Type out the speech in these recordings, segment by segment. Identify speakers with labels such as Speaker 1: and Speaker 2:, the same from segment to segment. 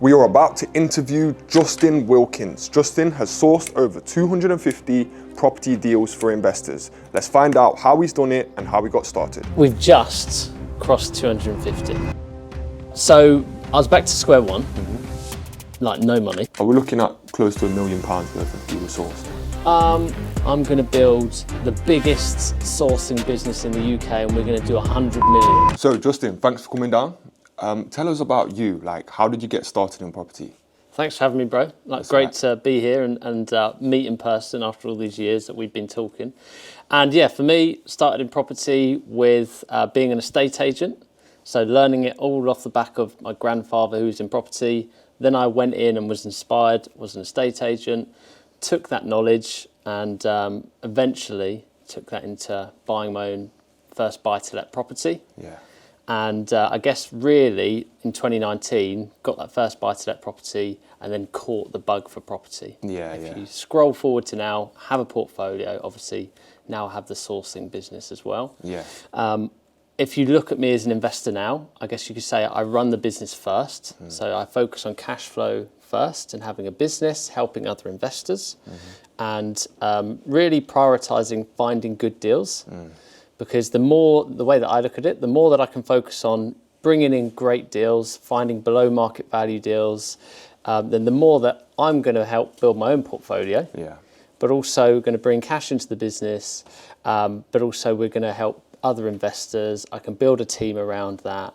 Speaker 1: We are about to interview Justin Wilkins. Justin has sourced over 250 property deals for investors. Let's find out how he's done it and how he got started.
Speaker 2: We've just crossed 250. So I was back to square one, like no money.
Speaker 1: Are we looking at close to £1 million worth of deals sourced?
Speaker 2: I'm going to build the biggest sourcing business in the UK, and we're going to do 100 million.
Speaker 1: So Justin, thanks for coming down. Tell us about you. Like, how did you get started in property?
Speaker 2: Thanks for having me, bro. Great to be here and meet in person after all these years that we've been talking. And yeah, for me, started in property with being an estate agent. So learning it all off the back of my grandfather who was in property. Then I went in and was inspired, was an estate agent, took that knowledge and eventually took that into buying my own first buy-to-let property.
Speaker 1: Yeah.
Speaker 2: And I guess really in 2019, got that first buy-to-let property and then caught the bug for property. If you scroll forward to now, have a portfolio, obviously now I have the sourcing business as well.
Speaker 1: Yeah.
Speaker 2: If you look at me as an investor now, I guess you could say I run the business first. So I focus on cash flow first and having a business, helping other investors and really prioritising finding good deals. Because the way that I look at it, the more that I can focus on bringing in great deals, finding below market value deals, then the more that I'm going to help build my own portfolio.
Speaker 1: Yeah.
Speaker 2: But also going to bring cash into the business, but also we're going to help other investors. I can build a team around that.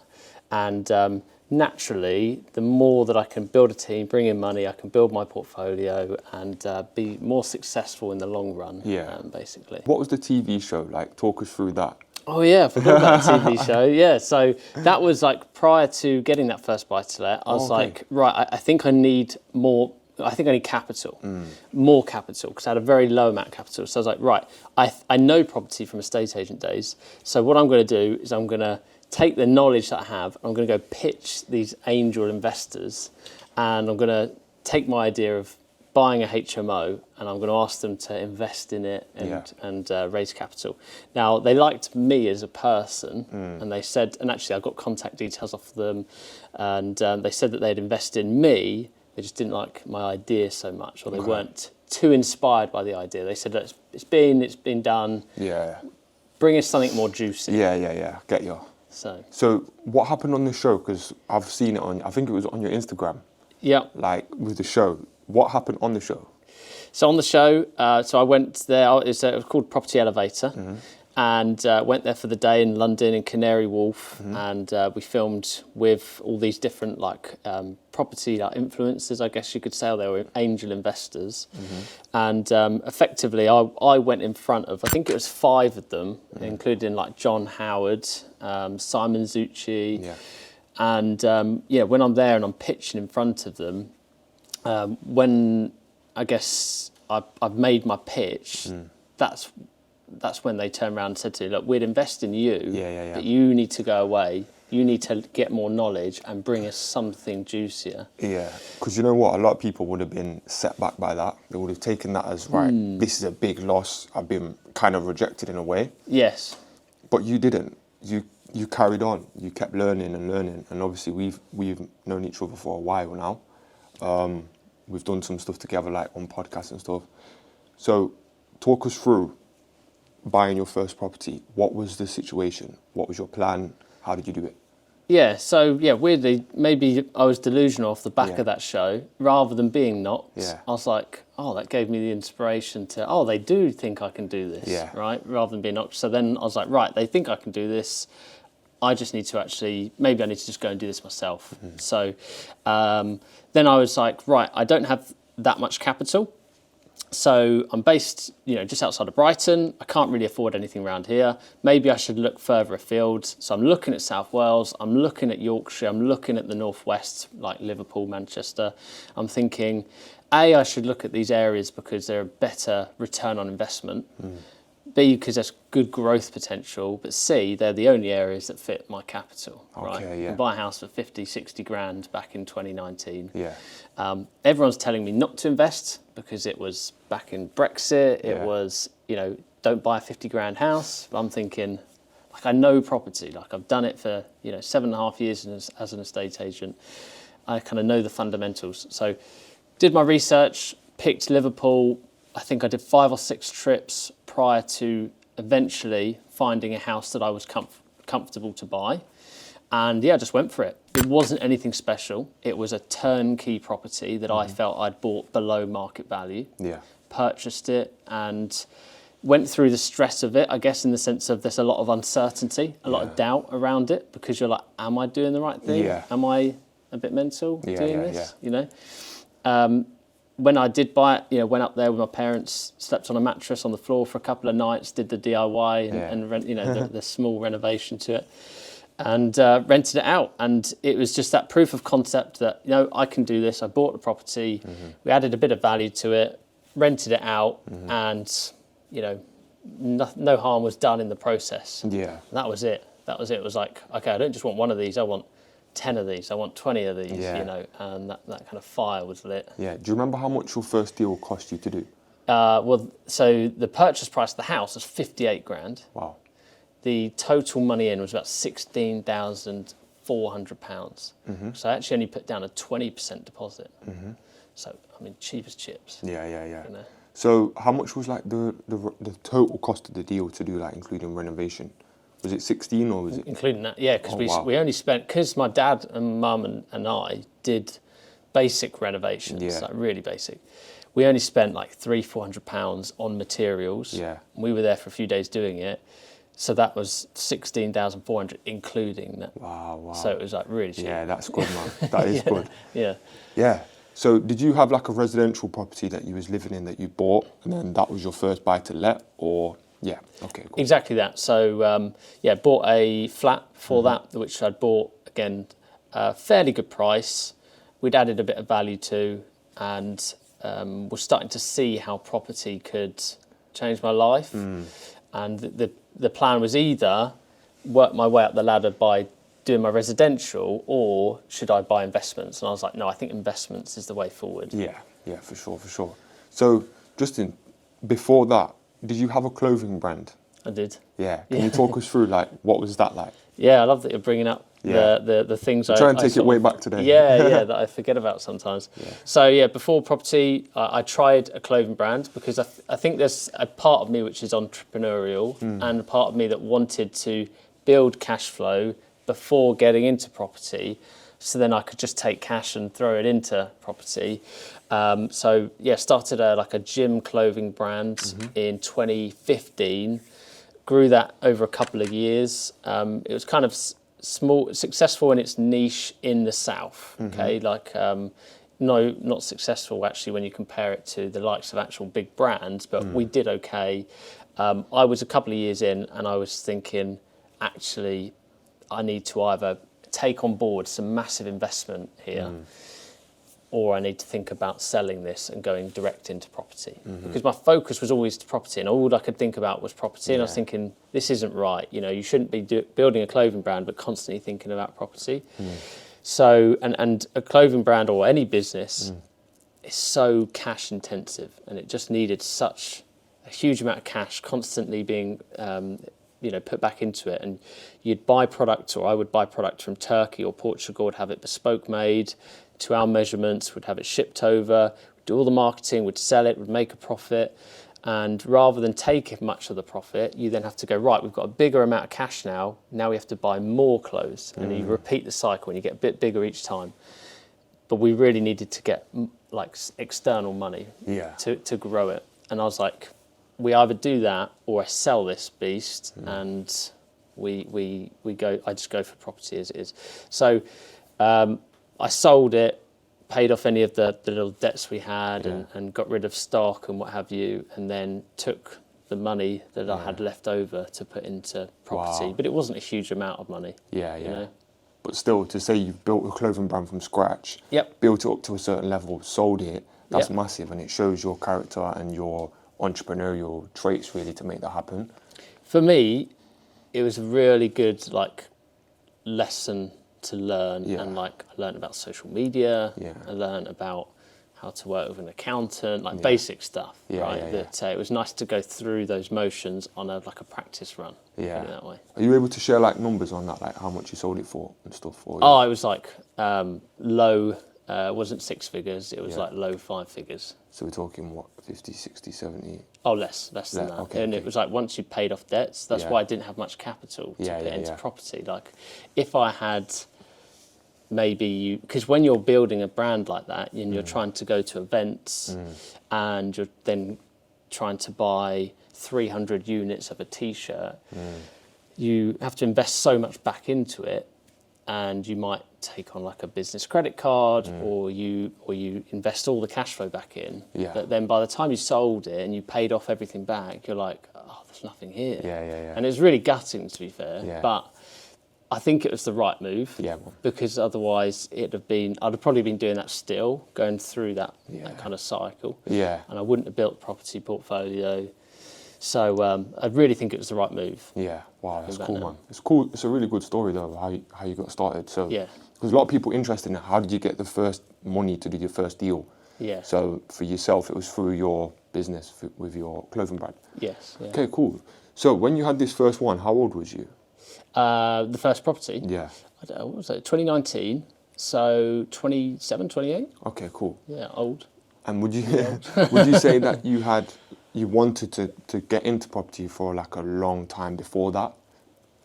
Speaker 2: And naturally, the more that I can build a team, bring in money, I can build my portfolio and be more successful in the long run, basically.
Speaker 1: What was the TV show like? Talk us through that.
Speaker 2: Oh yeah, I forgot about the TV show. Yeah, so that was like prior to getting that first buy-to-let. I was like, right, I think I need more. I think I need capital, more capital, because I had a very low amount of capital. So I was like, right, I know property from estate agent days. So what I'm going to do is I'm going to take the knowledge that I have, I'm going to go pitch these angel investors, and I'm going to take my idea of buying a HMO, and I'm going to ask them to invest in it and raise capital. Now, they liked me as a person, and they said, and actually I got contact details off them, and they said that they'd invest in me. They just didn't like my idea so much, or they weren't too inspired by the idea. They said that it's been done.
Speaker 1: Yeah.
Speaker 2: Bring us something more juicy.
Speaker 1: Yeah. Get you. So what happened on the show? Because I've seen it on, I think it was on your Instagram.
Speaker 2: Yeah.
Speaker 1: Like with the show, what happened on the show?
Speaker 2: So on the show, so I went there. It was called Property Elevator, and went there for the day in London in Canary Wharf, and we filmed with all these different property influencers, I guess you could say. They were angel investors, and effectively I went in front of, I think it was 5 of them, including like John Howard, Simon Zucci, and when I'm there and I'm pitching in front of them, when I guess I've made my pitch, that's when they turned around and said to me, look, we'd invest in you, but you need to go away. You need to get more knowledge and bring us something juicier.
Speaker 1: Yeah, because you know what? A lot of people would have been set back by that. They would have taken that as, right, this is a big loss. I've been kind of rejected in a way.
Speaker 2: Yes.
Speaker 1: But you didn't. You carried on. You kept learning. And obviously we've known each other for a while now. We've done some stuff together, like on podcasts and stuff. So talk us through buying your first property. What was the situation? What was your plan? How did you do it?
Speaker 2: Yeah, so weirdly, maybe I was delusional off the back of that show. Rather than being knocked, I was like, oh, that gave me the inspiration to, they do think I can do this, right? Rather than being knocked. So then I was like, right, they think I can do this. I just need to maybe I need to just go and do this myself. So then I was like, right, I don't have that much capital. So I'm based, just outside of Brighton. I can't really afford anything around here. Maybe I should look further afield. So I'm looking at South Wales. I'm looking at Yorkshire. I'm looking at the Northwest, like Liverpool, Manchester. I'm thinking, I should look at these areas because they're a better return on investment. B, because there's good growth potential, but C, they're the only areas that fit my capital. Right? I buy a house for 50, 60 grand back in 2019. Everyone's telling me not to invest because it was back in Brexit. It was, don't buy a 50 grand house. But I'm thinking, I know property. I've done it for 7.5 years as an estate agent. I kind of know the fundamentals. So did my research, picked Liverpool. I think I did 5 or 6 trips prior to eventually finding a house that I was comfortable to buy. And yeah, I just went for it. It wasn't anything special. It was a turnkey property that I felt I'd bought below market value.
Speaker 1: Yeah.
Speaker 2: Purchased it and went through the stress of it, I guess, in the sense of there's a lot of uncertainty, a lot of doubt around it, because you're like, am I doing the right thing?
Speaker 1: Yeah.
Speaker 2: Am I a bit mental doing this?
Speaker 1: Yeah.
Speaker 2: You know? When I did buy it, you know, went up there with my parents, slept on a mattress on the floor for a couple of nights, did the DIY and you know, the small renovation to it, and rented it out. And it was just that proof of concept that, you know, I can do this. I bought the property, we added a bit of value to it, rented it out, and, you know, no harm was done in the process.
Speaker 1: Yeah.
Speaker 2: And that was it. It was like, okay, I don't just want one of these, I want 10 of these, I want 20 of these, you know, and that kind of fire was lit.
Speaker 1: Yeah. Do you remember how much your first deal cost you to do?
Speaker 2: Well, so the purchase price of the house was 58 grand.
Speaker 1: Wow.
Speaker 2: The total money in was about £16,400. So I actually only put down a 20% deposit. So, I mean, cheap as chips.
Speaker 1: Yeah.
Speaker 2: You know?
Speaker 1: So how much was like the total cost of the deal to do, like including renovation? Was it 16 or was it?
Speaker 2: Including that, yeah, because we only spent, because my dad and mum and I did basic renovations, like really basic. We only spent like £300-400 on materials.
Speaker 1: Yeah.
Speaker 2: And we were there for a few days doing it. So that was 16,400 including that.
Speaker 1: Wow.
Speaker 2: So it was like really cheap.
Speaker 1: Yeah, that's good, man. That is good.
Speaker 2: Yeah.
Speaker 1: Yeah. So did you have like a residential property that you was living in that you bought, and then that was your first buy to let, or? Yeah. Okay. Cool.
Speaker 2: Exactly that. So bought a flat for that, which I'd bought again, fairly good price. We'd added a bit of value to, and was starting to see how property could change my life. And the plan was either work my way up the ladder by doing my residential, or should I buy investments? And I was like, no, I think investments is the way forward.
Speaker 1: Yeah, for sure. So, Justin, before that, did you have a clothing brand?
Speaker 2: I did.
Speaker 1: Yeah. Can you talk us through, like, what was that like?
Speaker 2: Yeah, I love that you're bringing up the things.
Speaker 1: Try and take it way back today.
Speaker 2: Yeah, that I forget about sometimes. Yeah. So before property, I tried a clothing brand because I think there's a part of me which is entrepreneurial and a part of me that wanted to build cash flow before getting into property, so then I could just take cash and throw it into property. Started a gym clothing brand in 2015. Grew that over a couple of years. It was kind of successful in its niche in the south. Okay, no, not successful actually when you compare it to the likes of actual big brands, but we did okay. I was a couple of years in, and I was thinking, actually, I need to either take on board some massive investment here, or I need to think about selling this and going direct into property. Because my focus was always to property, and all I could think about was property. And I was thinking, this isn't right. You know, you shouldn't be building a clothing brand, but constantly thinking about property. So, and a clothing brand or any business is so cash intensive, and it just needed such a huge amount of cash constantly being put back into it. And you'd buy product, or I would buy product from Turkey or Portugal, would have it bespoke made to our measurements, would have it shipped over, do all the marketing, would sell it, would make a profit. And rather than take much of the profit, you then have to go, right, we've got a bigger amount of cash now we have to buy more clothes. And you repeat the cycle and you get a bit bigger each time. But we really needed to get external money to grow it. And I was like, we either do that or I sell this beast and we go. I just go for property as it is. So I sold it, paid off any of the little debts we had, and got rid of stock and what have you, and then took the money that I had left over to put into property. Wow. But it wasn't a huge amount of money. You know?
Speaker 1: But still, to say you've built a clothing brand from scratch, built it up to a certain level, sold it, that's massive, and it shows your character and your entrepreneurial traits really to make that happen.
Speaker 2: For me, it was a really good lesson to learn, and I learned about social media. I learned about how to work with an accountant, like basic stuff, right? That it was nice to go through those motions on a practice run.
Speaker 1: Yeah.
Speaker 2: Put it that way.
Speaker 1: Are you able to share like numbers on that, like how much you sold it for and stuff? Or
Speaker 2: Oh, it was like low. It wasn't six figures. It was like low five figures.
Speaker 1: So we're talking what, 50, 60, 70?
Speaker 2: Oh, less than that.
Speaker 1: Okay,
Speaker 2: and it was like once you paid off debts. That's why I didn't have much capital to put into property. Like, if I had. Maybe because when you're building a brand like that and you're trying to go to events and you're then trying to buy 300 units of a t-shirt, you have to invest so much back into it, and you might take on like a business credit card or you invest all the cash flow back in. But then by the time you sold it and you paid off everything back, you're like, oh, there's nothing here. And it's really gutting, to be fair. But I think it was the right move because otherwise I'd have probably been doing that still, going through that kind of cycle. And I wouldn't have built a property portfolio. So I really think it was the right move.
Speaker 1: Yeah, wow, that's cool, man. It's cool. It's a really good story though, how you got started. So because a lot of people interested in how did you get the first money to do your first deal? So for yourself, it was through your business with your clothing brand.
Speaker 2: Yes.
Speaker 1: Okay, cool. So when you had this first one, how old was you?
Speaker 2: The first property?
Speaker 1: Yeah.
Speaker 2: I don't know, what was it? 2019. So 27, 28.
Speaker 1: Okay, cool.
Speaker 2: Yeah, old.
Speaker 1: And would you say that you wanted to get into property for like a long time before that?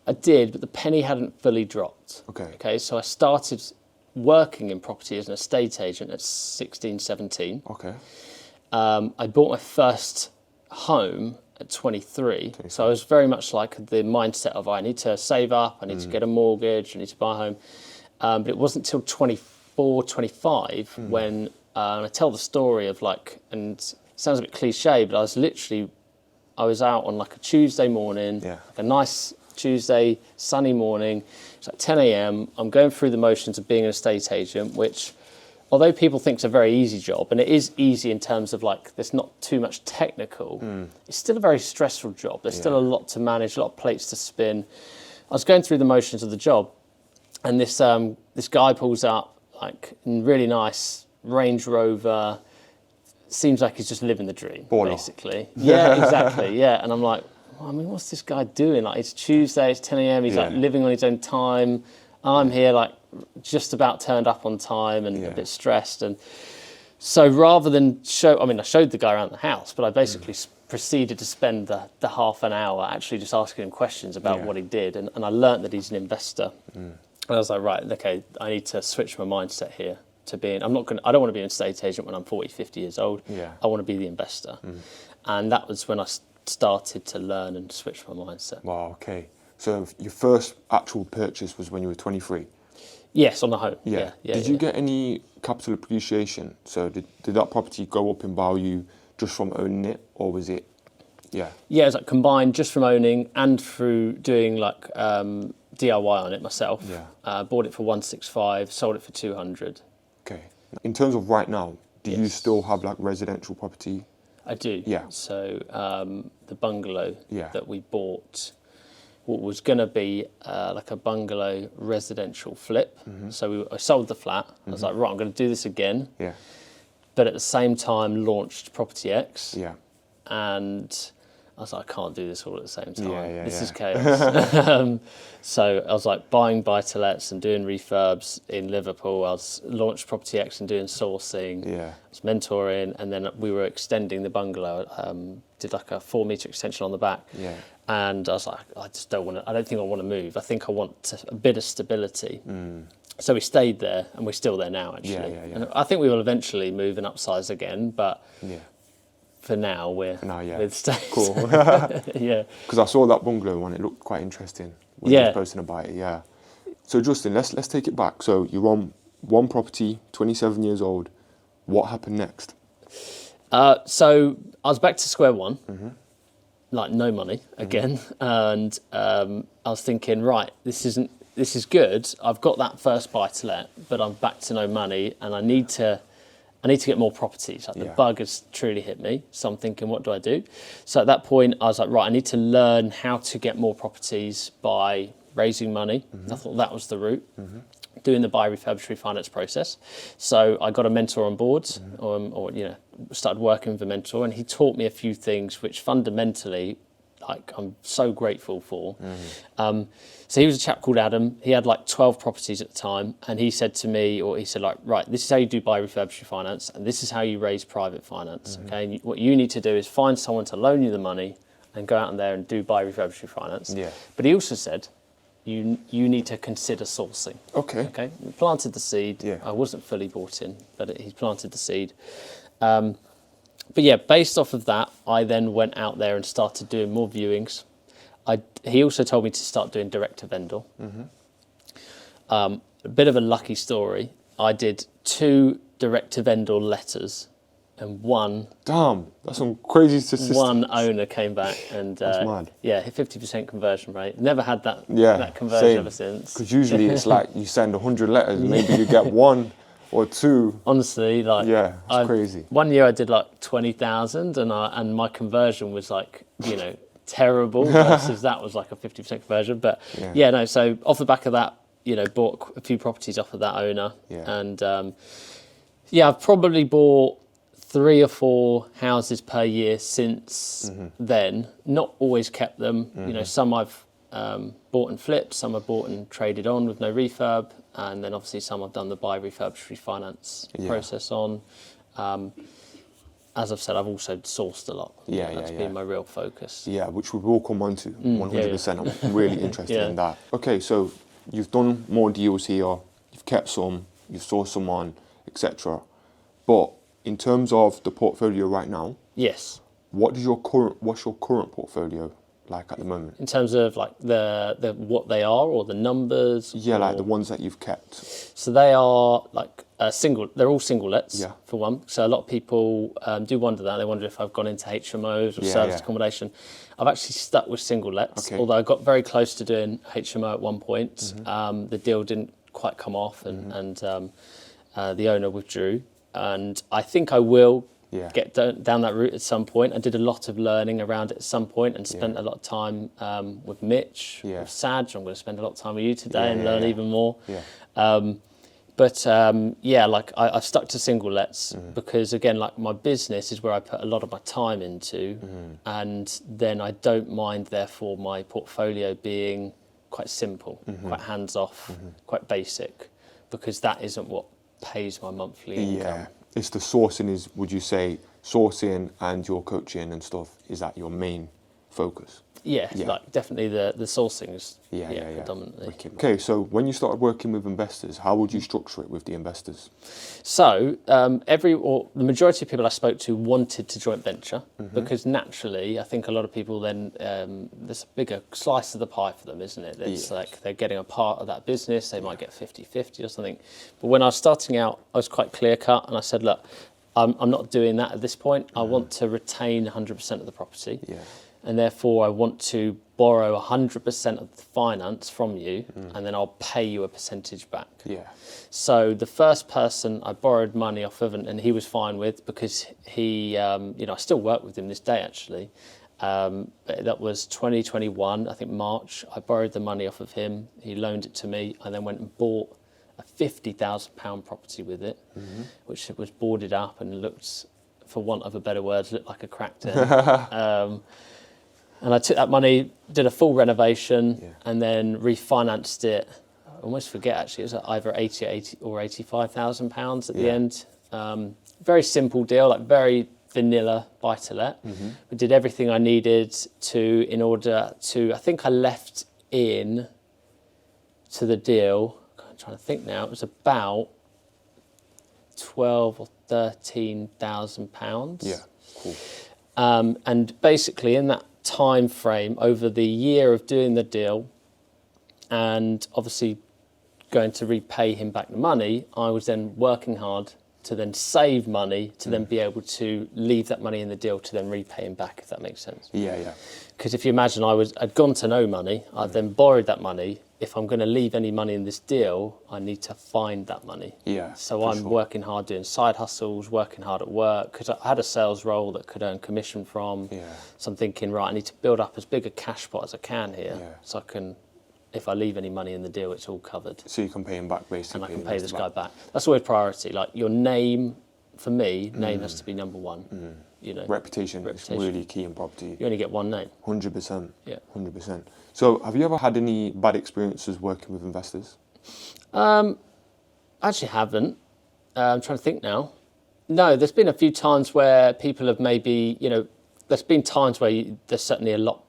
Speaker 2: I did, but the penny hadn't fully dropped. Okay, so I started working in property as an estate agent at 16, 17.
Speaker 1: Okay.
Speaker 2: I bought my first home at 23. So I was very much like the mindset of I need to save up, I need to get a mortgage, I need to buy a home. But it wasn't until 24, 25 when, and I tell the story of like, and it sounds a bit cliche, but I was out on like a Tuesday morning, like a nice Tuesday sunny morning. It's like 10 a.m. I'm going through the motions of being an estate agent, which although people think it's a very easy job, and it is easy in terms of like there's not too much technical, it's still a very stressful job. There's still a lot to manage, a lot of plates to spin. I was going through the motions of the job, and this guy pulls up like in really nice Range Rover. Seems like he's just living the dream, basically. Yeah, exactly. Yeah, and I'm like, well, I mean, what's this guy doing? Like, it's Tuesday, it's 10 a.m. He's like living on his own time. I'm here like just about turned up on time and a bit stressed. And so rather than I showed the guy around the house, but I basically proceeded to spend the half an hour actually just asking him questions about what he did. And I learnt that he's an investor. And I was like, right, okay, I need to switch my mindset here to being, I don't want to be an estate agent when I'm 40, 50 years old. I want to be the investor. And that was when I started to learn and switch my mindset.
Speaker 1: Wow, okay. So your first actual purchase was when you were 23?
Speaker 2: Yes, on the home.
Speaker 1: Did you get any capital appreciation? So did that property go up in value just from owning it, or was it? Yeah,
Speaker 2: it was like combined just from owning and through doing like DIY on it myself. Bought it for 165, sold it for 200.
Speaker 1: Okay. In terms of right now, do you still have like residential property?
Speaker 2: I do.
Speaker 1: Yeah.
Speaker 2: So the bungalow that we bought, what was going to be like a bungalow residential flip. So I sold the flat. I was like, right, I'm going to do this again. But at the same time, launched Property X. And I was like, I can't do this all at the same time. This is chaos. So I was like buying buy-to-lets and doing refurbs in Liverpool. I was launched Property X and doing sourcing. I was mentoring, and then we were extending the bungalow. Did like a 4-metre extension on the back. And I was like, I just don't want to. I don't think I want to move. I think I want a bit of stability. So we stayed there, and we're still there now. Actually, and I think we will eventually move and upsize again, but. For now, we're staying.
Speaker 1: Cool. Because I saw that bungalow one; it looked quite interesting. When you were posting about it, So Justin, let's take it back. So you're on one property, 27 years old. What happened next?
Speaker 2: So I was back to square one, like no money again, and I was thinking, right, this is good. I've got that first buy to let, but I'm back to no money, and I need to get more properties. Like the bug has truly hit me. So I'm thinking, what do I do? So at that point, I was like, right, I need to learn how to get more properties by raising money. I thought that was the route. doing the buy, refurbish, refinance process. So I got a mentor on board, or started working with a mentor, and he taught me a few things which fundamentally, like, I'm so grateful for. So he was a chap called Adam. He had like 12 properties at the time, and he said to me, like, right, this is how you do buy, refurbish, refinance, and this is how you raise private finance. Okay, and what you need to do is find someone to loan you the money and go out in there and do buy, refurbish, refinance.
Speaker 1: Yeah.
Speaker 2: But he also said, you need to consider sourcing.
Speaker 1: Okay.
Speaker 2: Okay. He planted the seed.
Speaker 1: Yeah.
Speaker 2: I wasn't fully bought in, but he planted the seed. But yeah, based off of that, I then went out there and started doing more viewings. He also told me to start doing direct to vendor. A bit of a lucky story. I did 2 direct to vendor letters, and one.
Speaker 1: Damn, that's some crazy statistics.
Speaker 2: One owner came back and
Speaker 1: that's mad.
Speaker 2: Yeah, 50% conversion rate. Never had that conversion
Speaker 1: same.
Speaker 2: ever since.
Speaker 1: Because usually it's like you send 100 letters, maybe you get 1 or 2.
Speaker 2: Honestly, like
Speaker 1: it's crazy.
Speaker 2: One year I did like 20,000, and my conversion was like terrible versus that was like a 50% conversion. But so off the back of that, bought a few properties off of that owner, and I've probably bought 3 or 4 houses per year since then. Not always kept them. Some I've bought and flipped, some I've bought and traded on with no refurb, and then obviously some I've done the buy, refurbish, refinance process on. As I've said, I've also sourced a lot. That's been my real focus.
Speaker 1: Yeah, which we will come on to 100%. I'm really interested in that. Okay, so you've done more deals here, you've kept some, you've sourced some on, etc. But in terms of the portfolio right now,
Speaker 2: yes.
Speaker 1: What's your current portfolio like at the moment?
Speaker 2: In terms of like the what they are or the numbers?
Speaker 1: Yeah, like the ones that you've kept.
Speaker 2: So they are like single. They're all single lets for one. So a lot of people do wonder that. They wonder if I've gone into HMOs or service accommodation. I've actually stuck with single lets. Okay. Although I got very close to doing HMO at one point. The deal didn't quite come off, and the owner withdrew. And I think I will get down that route at some point. I did a lot of learning around it at some point and spent a lot of time with Mitch, with Saj. I'm going to spend a lot of time with you today and learn even more. I've stuck to single lets because, again, like my business is where I put a lot of my time into, and then I don't mind, therefore, my portfolio being quite simple, quite hands-off, quite basic, because that isn't what pays my monthly income.
Speaker 1: Yeah, it's the sourcing would you say, sourcing and your coaching and stuff, is that your main focus?
Speaker 2: Yeah, like definitely the sourcing is predominantly.
Speaker 1: Wicked. Okay, so when you started working with investors, how would you structure it with the investors?
Speaker 2: So the majority of people I spoke to wanted to joint venture because naturally, I think a lot of people then there's a bigger slice of the pie for them, isn't it? It's like they're getting a part of that business. They might get 50-50 or something. But when I was starting out, I was quite clear cut, and I said, look, I'm not doing that at this point. I want to retain 100% of the property. Yeah. And therefore I want to borrow 100% of the finance from you, and then I'll pay you a percentage back. Yeah. So the first person I borrowed money off of, and he was fine with, because he, I still work with him this day actually. That was 2021, I think March. I borrowed the money off of him. He loaned it to me. I then went and bought a £50,000 property with it, which was boarded up and looked, for want of a better word, looked like a crack den. And I took that money, did a full renovation, and then refinanced it. I almost forget actually, it was either 80 or 85,000 pounds at the end. Very simple deal, like very vanilla buy-to-let. We did everything I needed in order to. I think I left in to the deal. I'm trying to think now. It was about 12 or 13,000 pounds. Yeah, cool. And basically in that time frame, over the year of doing the deal and obviously going to repay him back the money, I was then working hard to then save money to then be able to leave that money in the deal to then repay him back, if that makes sense. Yeah. Because if you imagine I'd gone to no money, I'd then borrowed that money. If I'm going to leave any money in this deal, I need to find that money. Yeah. So I'm working hard doing side hustles, working hard at work, because I had a sales role that could earn commission from. Yeah. So I'm thinking, right, I need to build up as big a cash pot as I can here, so I can if I leave any money in the deal, it's all covered.
Speaker 1: So you can pay him back, basically.
Speaker 2: And I can pay this guy back. That's always priority. Like your name, for me, name has to be number one. You know,
Speaker 1: reputation is really key in property.
Speaker 2: You only get one name.
Speaker 1: 100%.
Speaker 2: Yeah.
Speaker 1: 100%. So have you ever had any bad experiences working with investors?
Speaker 2: I actually haven't. I'm trying to think now. No, there's been a few times where people have maybe, you know, there's been times where there's certainly a lot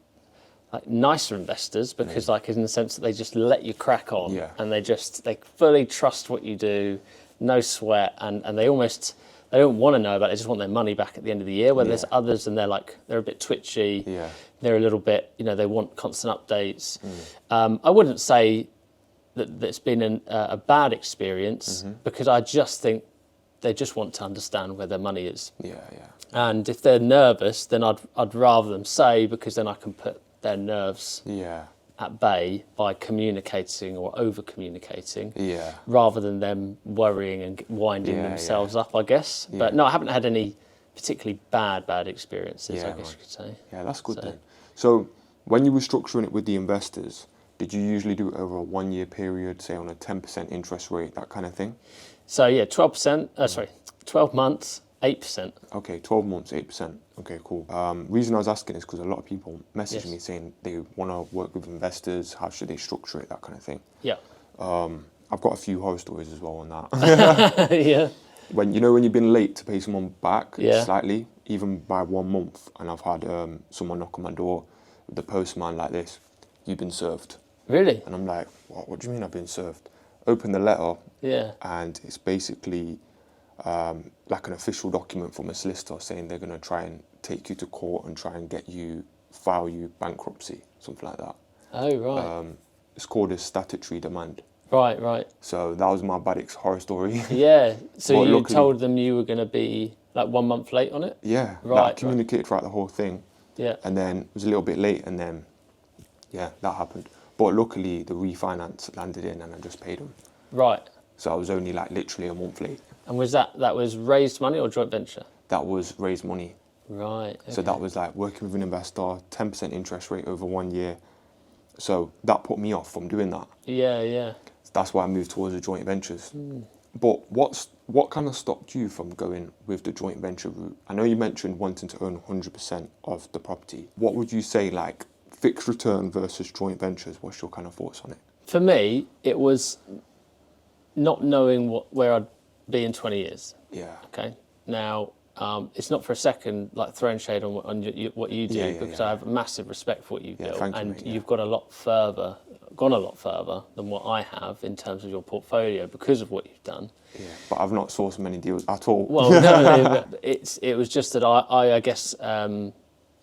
Speaker 2: like nicer investors because like in the sense that they just let you crack on and they fully trust what you do, no sweat, and they don't want to know about it, they just want their money back at the end of the year, where there's others and they're a bit twitchy, they're a little bit, you know, they want constant updates. I wouldn't say that it's been a bad experience because I just think they just want to understand where their money is. And if they're nervous, then I'd rather them say, because then I can put their nerves at bay by communicating or over communicating rather than them worrying and winding themselves up, I guess. But no, I haven't had any particularly bad experiences, I guess you could say.
Speaker 1: Yeah, that's good then. So when you were structuring it with the investors, did you usually do it over a 1 year period, say on a 10% interest rate, that kind of thing?
Speaker 2: So yeah, 12 months, 8%.
Speaker 1: Okay, 12 months, 8%. Okay, cool. Reason I was asking is because a lot of people message me saying they want to work with investors, how should they structure it, that kind of thing.
Speaker 2: Yeah.
Speaker 1: I've got a few horror stories as well on that.
Speaker 2: Yeah.
Speaker 1: When you've been late to pay someone back slightly, even by 1 month, and I've had someone knock on my door with the postman like this, "You've been served."
Speaker 2: Really?
Speaker 1: And I'm like, what do you mean I've been served? Open the letter, and it's basically like an official document from a solicitor saying they're going to try and take you to court and try and file you bankruptcy, something like that.
Speaker 2: Oh, right.
Speaker 1: It's called a statutory demand.
Speaker 2: Right.
Speaker 1: So that was my bad horror story.
Speaker 2: Yeah. So you told them you were going to be like 1 month late on it?
Speaker 1: Yeah.
Speaker 2: Right.
Speaker 1: I communicated throughout the whole thing.
Speaker 2: Yeah.
Speaker 1: And then it was a little bit late, and then, that happened. But luckily, the refinance landed in, and I just paid them.
Speaker 2: Right.
Speaker 1: So I was only like literally a month late.
Speaker 2: And was that was raised money or joint venture?
Speaker 1: That was raised money.
Speaker 2: Right. Okay.
Speaker 1: So that was like working with an investor, 10% interest rate over 1 year. So that put me off from doing that.
Speaker 2: Yeah.
Speaker 1: That's why I moved towards the joint ventures. But what kind of stopped you from going with the joint venture route? I know you mentioned wanting to own 100% of the property. What would you say, like fixed return versus joint ventures? What's your kind of thoughts on it?
Speaker 2: For me, it was not knowing where I'd be in 20 years.
Speaker 1: Yeah.
Speaker 2: Okay. Now, it's not for a second like throwing shade on what you do, because I have a massive respect for what you've built,
Speaker 1: and
Speaker 2: mate, you've gone a lot further than what I have in terms of your portfolio because of what you've done.
Speaker 1: Yeah, but I've not sourced many deals at all.
Speaker 2: Well, no, it was just that I guess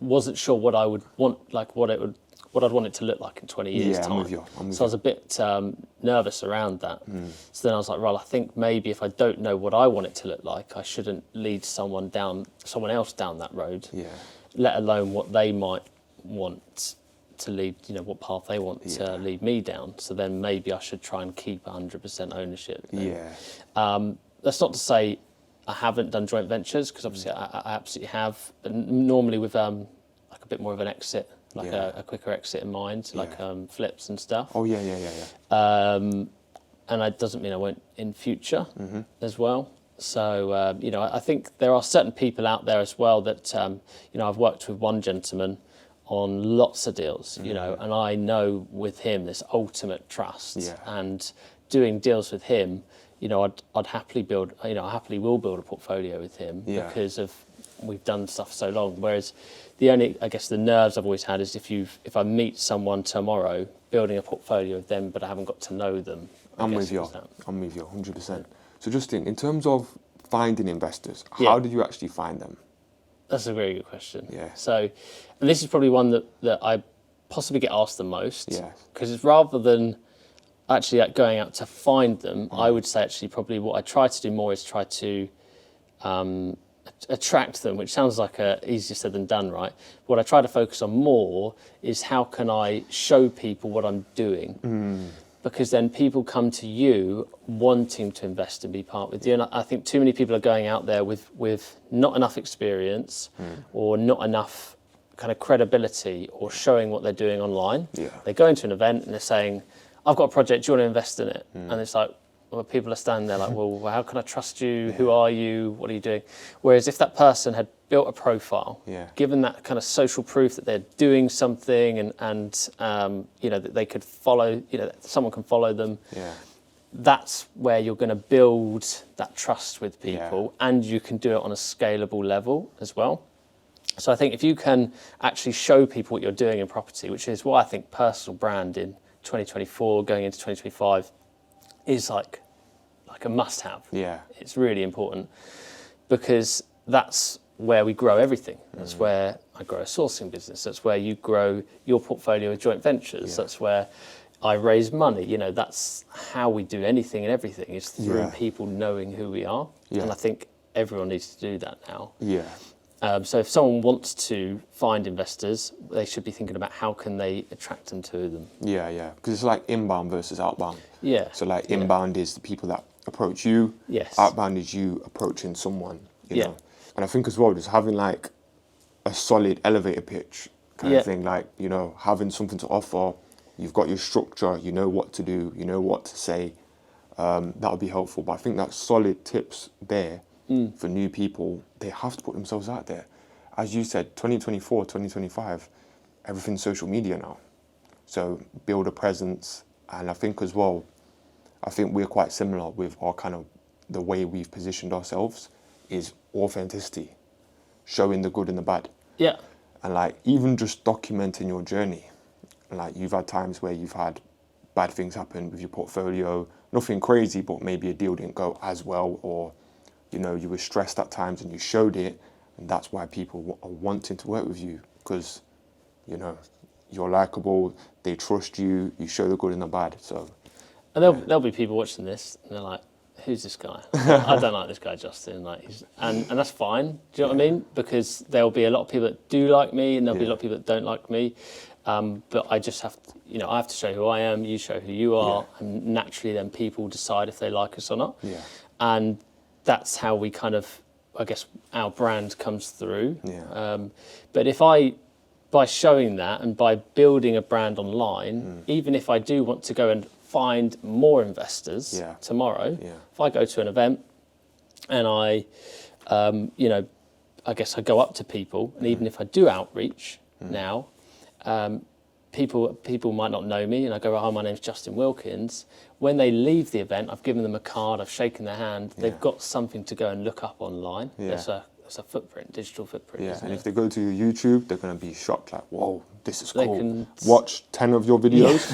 Speaker 2: wasn't sure what I would want, like what I'd want it to look like in 20 years' time.
Speaker 1: I'm with you.
Speaker 2: So I was a bit nervous around that. So then I was like, right, I think maybe if I don't know what I want it to look like, I shouldn't lead someone else down that road.
Speaker 1: Yeah.
Speaker 2: Let alone what they might want to lead, what path they want to lead me down. So then maybe I should try and keep 100% ownership. That's not to say I haven't done joint ventures, because obviously I absolutely have, but normally with like a bit more of an exit, like a quicker exit in mind, like flips and stuff.
Speaker 1: Oh, yeah.
Speaker 2: And that doesn't mean I won't in future as well. So, I think there are certain people out there as well that, I've worked with one gentleman on lots of deals, and I know with him this ultimate trust, and doing deals with him, I'd happily build, I happily will build a portfolio with him because of we've done stuff so long. Whereas the nerves I've always had is if I meet someone tomorrow, building a portfolio with them, but I haven't got to know them.
Speaker 1: I'm with you 100%. So Justin, in terms of finding investors, how did you actually find them?
Speaker 2: That's a very good question.
Speaker 1: Yeah.
Speaker 2: So, and this is probably one that I possibly get asked the most.
Speaker 1: Yeah.
Speaker 2: Because it's rather than actually going out to find them, I would say actually probably what I try to do more is try to attract them, which sounds like easier said than done, right? What I try to focus on more is how can I show people what I'm doing. Because then people come to you wanting to invest and be part with you. And I think too many people are going out there with not enough experience or not enough kind of credibility or showing what they're doing online.
Speaker 1: Yeah.
Speaker 2: They go into an event and they're saying, I've got a project, do you want to invest in it? And it's like, well, people are standing there like, well, how can I trust you? Who are you? What are you doing? Whereas if that person had built a profile, given that kind of social proof that they're doing something and that they could follow, that someone can follow them, that's where you're going to build that trust with people, and you can do it on a scalable level as well. So I think if you can actually show people what you're doing in property, which is why I think personal brand in 2024 going into 2025 is like a must-have.
Speaker 1: Yeah,
Speaker 2: it's really important because that's where we grow everything. That's where I grow a sourcing business. That's where you grow your portfolio of joint ventures. That's where I raise money. That's how we do anything and everything is through people knowing who we are. And I think everyone needs to do that now. So if someone wants to find investors, they should be thinking about how can they attract them to them.
Speaker 1: Because it's like inbound versus outbound. So like inbound is the people that approach you. Outbound is you approaching someone, you know. And I think as well, just having like a solid elevator pitch kind of thing, like, having something to offer, you've got your structure, you know what to do, you know what to say, that'll be helpful. But I think that solid tips there for new people, they have to put themselves out there. As you said, 2024, 2025, everything's social media now. So build a presence. And I think as well, we're quite similar with our kind of the way we've positioned ourselves is authenticity, showing the good and the bad. And like even just documenting your journey. Like you've had times where you've had bad things happen with your portfolio, nothing crazy, but maybe a deal didn't go as well, or you were stressed at times and you showed it, and that's why people are wanting to work with you because you're likable, they trust you, you show the good and the bad. So
Speaker 2: and there'll be people watching this and they're like, who's this guy? I don't like this guy, Justin. And that's fine. Do you know what I mean? Because there'll be a lot of people that do like me, and there'll be a lot of people that don't like me. But I just have to, I have to show who I am. You show who you are, and naturally, then people decide if they like us or not. And that's how we kind of, I guess, our brand comes through. But by showing that and by building a brand online, even if I do want to go and find more investors tomorrow, if I go to an event and I guess I go up to people, and even if I do outreach now, people might not know me, and I go, "Hi, my name's Justin Wilkins." When they leave the event, I've given them a card, I've shaken their hand. They've got something to go and look up online. It's a footprint, digital footprint.
Speaker 1: And if they go to your YouTube, they're going to be shocked, like, "Whoa, this is cool." Watch 10 of your videos.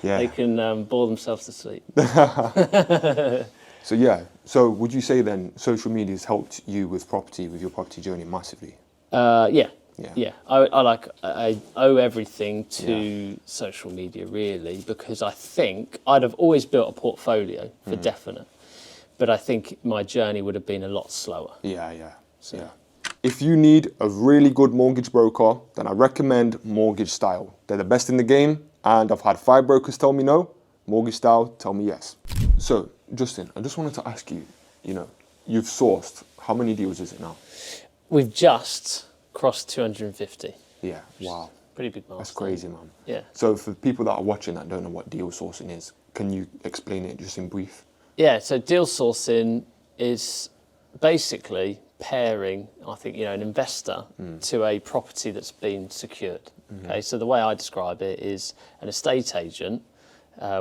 Speaker 2: They can bore themselves to sleep.
Speaker 1: So would you say then social media has helped you with your property journey massively?
Speaker 2: I owe everything to social media, really, because I think I'd have always built a portfolio for definite, but I think my journey would have been a lot slower.
Speaker 1: If you need a really good mortgage broker, then I recommend Mortgage Style. They're the best in the game, and I've had 5 brokers tell me no. Mortgage Style tell me yes. So, Justin, I just wanted to ask you, you've sourced, how many deals is it now?
Speaker 2: We've just crossed 250.
Speaker 1: Wow.
Speaker 2: Pretty big milestone.
Speaker 1: That's crazy, man. So for people that are watching that don't know what deal sourcing is, can you explain it just in brief?
Speaker 2: So deal sourcing is basically pairing, I think, an investor to a property that's been secured. Okay, so the way I describe it is an estate agent,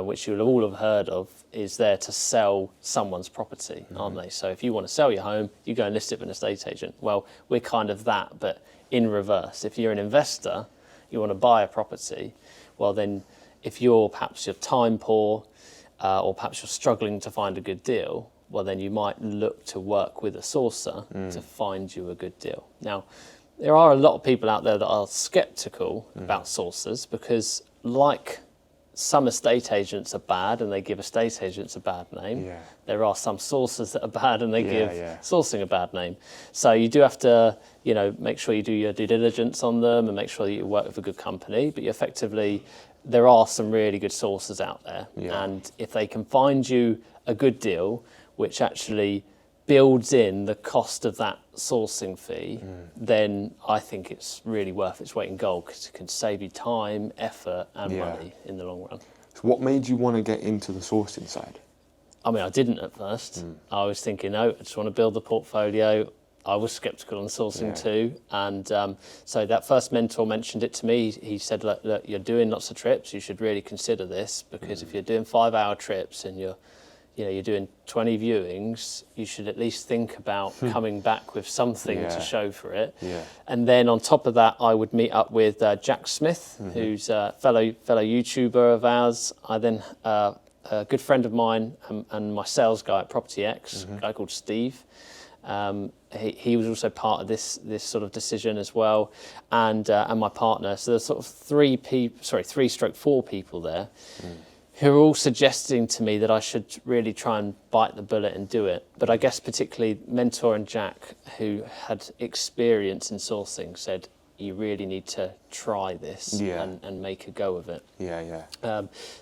Speaker 2: which you'll all have heard of, is there to sell someone's property, aren't they? So if you want to sell your home, you go and list it with an estate agent. Well, we're kind of that, but in reverse. If you're an investor, you want to buy a property, well then, if you're time poor, or perhaps you're struggling to find a good deal, well then you might look to work with a sourcer to find you a good deal. Now, there are a lot of people out there that are sceptical about sourcers because, like some estate agents are bad and they give estate agents a bad name, there are some sourcers that are bad and they give sourcing a bad name. So you do have to, make sure you do your due diligence on them and make sure that you work with a good company, but there are some really good sourcers out there. And if they can find you a good deal, which actually builds in the cost of that sourcing fee, then I think it's really worth its weight in gold, because it can save you time, effort, and money in the long run.
Speaker 1: So what made you want to get into the sourcing side?
Speaker 2: I mean, I didn't at first. I was thinking, no, I just want to build the portfolio. I was sceptical on sourcing too. And so that first mentor mentioned it to me. He said, look, you're doing lots of trips. You should really consider this, because if you're doing 5-hour trips and you're doing 20 viewings, you should at least think about coming back with something to show for it. Yeah. And then on top of that, I would meet up with Jack Smith, who's a fellow YouTuber of ours. I then, a good friend of mine and my sales guy at Property X, a guy called Steve. He was also part of this sort of decision as well, and my partner. So there's sort of 3/4 people there, who are all suggesting to me that I should really try and bite the bullet and do it. But I guess particularly Mentor and Jack, who had experience in sourcing, said, you really need to try this and make a go of it.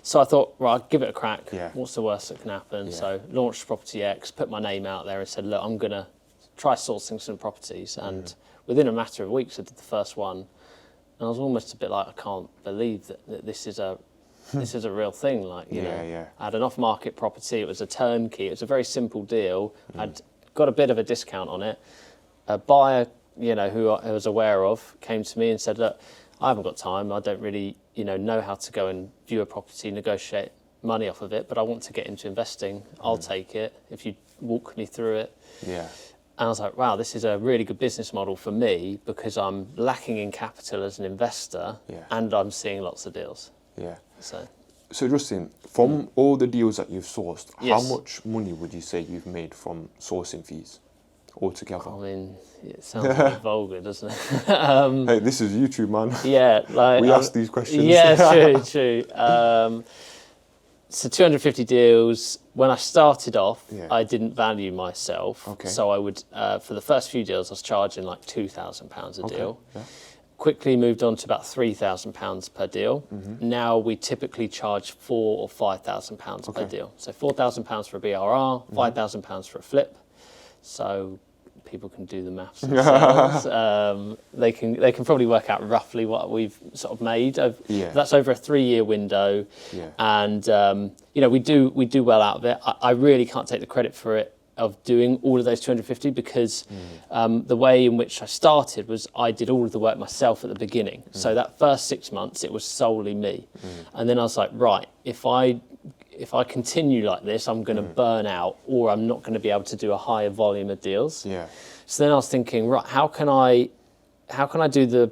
Speaker 2: So I thought, right, I'll give it a crack. What's the worst that can happen? So launched Property X, put my name out there and said, look, I'm going to try sourcing some properties. And within a matter of weeks, I did the first one. And I was almost a bit like, I can't believe that this is a real thing. Like, you know, I had an off-market property. It was a turnkey. It was a very simple deal. I'd got a bit of a discount on it. A buyer, you know, who I was aware of, came to me and said, look, I haven't got time. I don't really, know how to go and view a property, negotiate money off of it, but I want to get into investing. I'll take it if you walk me through it. And I was like, wow, this is a really good business model for me, because I'm lacking in capital as an investor and I'm seeing lots of deals.
Speaker 1: So Justin, from all the deals that you've sourced, how much money would you say you've made from sourcing fees altogether?
Speaker 2: I mean, it sounds a bit vulgar, doesn't it?
Speaker 1: Hey, this is YouTube, man.
Speaker 2: Yeah, like
Speaker 1: we ask these questions.
Speaker 2: Yeah, true. So 250 deals. When I started off, I didn't value myself. So I would, for the first few deals, I was charging like £2,000 a deal. Quickly moved on to about £3,000 per deal. Now we typically charge £4,000 or £5,000 per deal. So £4,000 for a BRR, £5,000 for a flip. So people can do the maths themselves. They can probably work out roughly what we've sort of made. That's over a 3-year window, and we do well out of it. I really can't take the credit for it, of doing all of those 250, because the way in which I started was I did all of the work myself at the beginning. So that first 6 months, it was solely me. And then I was like, right, if I continue like this, I'm going to burn out, or I'm not going to be able to do a higher volume of deals. So then I was thinking, right, how can I do the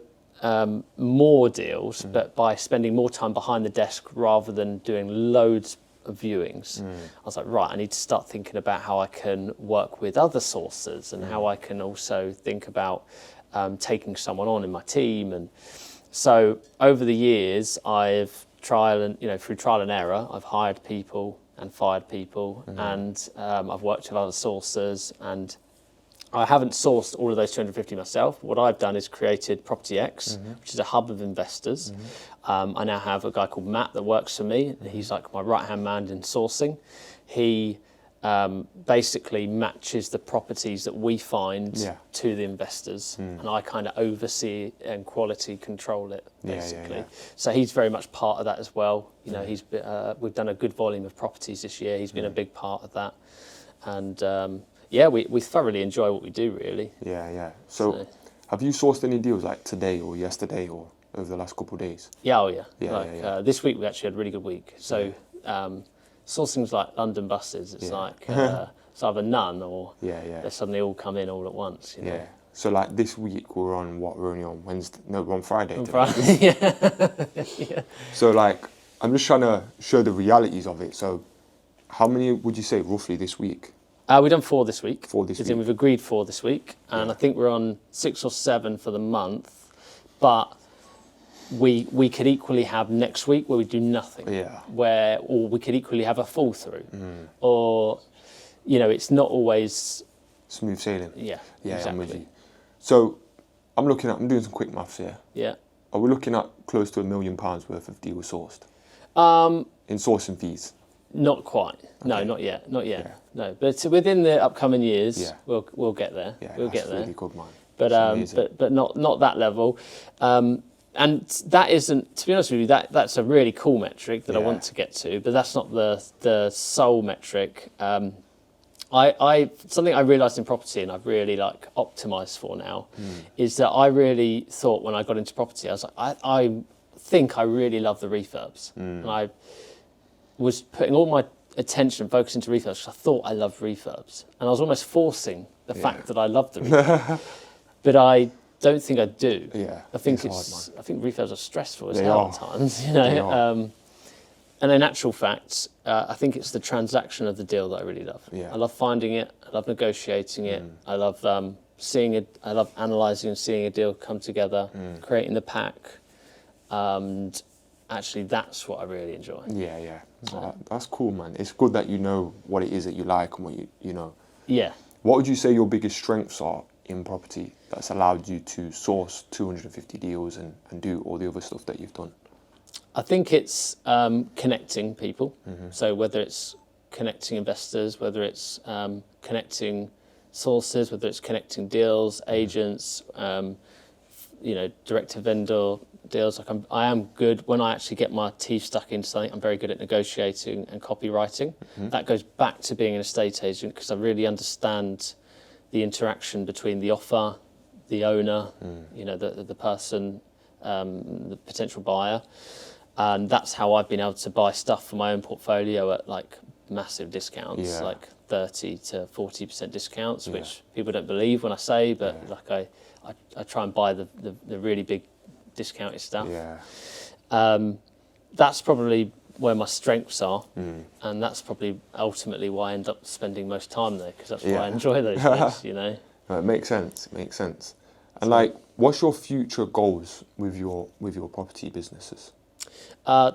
Speaker 2: more deals, but by spending more time behind the desk rather than doing loads of viewings. I was like, right, I need to start thinking about how I can work with other sources, and how I can also think about taking someone on in my team. And so over the years, I've through trial and error, I've hired people and fired people, and I've worked with other sources, and I haven't sourced all of those 250 myself. What I've done is created Property X, which is a hub of investors. I now have a guy called Matt that works for me. He's like my right-hand man in sourcing. He basically matches the properties that we find to the investors, and I kind of oversee and quality control it, basically. So he's very much part of that as well. We've done a good volume of properties this year. He's been a big part of that, and we thoroughly enjoy what we do, really.
Speaker 1: So have you sourced any deals like today or yesterday or over the last couple of days?
Speaker 2: This week we actually had a really good week. So sourcing's like London buses. It's like it's either none or they suddenly all come in all at once.
Speaker 1: So like this week we're only on Wednesday. No, we're on Friday.
Speaker 2: On Friday.
Speaker 1: So like I'm just trying to show the realities of it. So how many would you say roughly this week?
Speaker 2: We've done 4 this week.
Speaker 1: 4 this week.
Speaker 2: We've agreed 4 this week, and I think we're on 6 or 7 for the month. But we could equally have next week where we do nothing. Or we could equally have a fall through. Or, it's not always
Speaker 1: smooth sailing.
Speaker 2: Exactly.
Speaker 1: I'm with you. So I'm doing some quick maths here. Are we looking at close to £1 million worth of deals sourced? In sourcing fees.
Speaker 2: Not quite. No,
Speaker 1: Okay.
Speaker 2: not yet. Not yet.
Speaker 1: Yeah.
Speaker 2: No, but within the upcoming years,
Speaker 1: Yeah.
Speaker 2: we'll get there.
Speaker 1: Yeah,
Speaker 2: we'll
Speaker 1: that's
Speaker 2: get there.
Speaker 1: really good, man.
Speaker 2: But not that level. And that isn't, to be honest with you, that's a really cool metric that I want to get to, but that's not the sole metric. Something I realised in property, and I've really like optimised for now, is that I really thought when I got into property, I was like, I think I really love the refurbs, and I was putting all my attention focused into refurbs because I thought I loved refurbs, and I was almost forcing the fact that I loved the refurbs, but I don't think I do.
Speaker 1: Yeah,
Speaker 2: I think
Speaker 1: hard,
Speaker 2: I think refurbs are stressful as
Speaker 1: They
Speaker 2: hell
Speaker 1: are.
Speaker 2: at times, you
Speaker 1: They
Speaker 2: know.
Speaker 1: are.
Speaker 2: And in actual fact, I think it's the transaction of the deal that I really love.
Speaker 1: Yeah.
Speaker 2: I love finding it. I love negotiating it. I love seeing it. I love analysing and seeing a deal come together, creating the pack, and actually that's what I really enjoy.
Speaker 1: Yeah. Oh, that's cool, man. It's good that you know what it is that you like and what you know.
Speaker 2: Yeah.
Speaker 1: What would you say your biggest strengths are in property that's allowed you to source 250 deals and do all the other stuff that you've done?
Speaker 2: I think it's connecting people. So whether it's connecting investors, whether it's connecting sources, whether it's connecting deals, agents, direct to vendor deals. Like I am good when I actually get my teeth stuck into something. I'm very good at negotiating and copywriting. That goes back to being an estate agent because I really understand the interaction between the offer, the owner, the person, the potential buyer. And that's how I've been able to buy stuff for my own portfolio at like massive discounts, like 30 to 40% discounts, which people don't believe when I say, but like I try and buy the really big discounted stuff. That's probably where my strengths are, and that's probably ultimately why I end up spending most time there because that's why I enjoy those things, you know.
Speaker 1: No, it makes sense. And like, what's your future goals with your property businesses?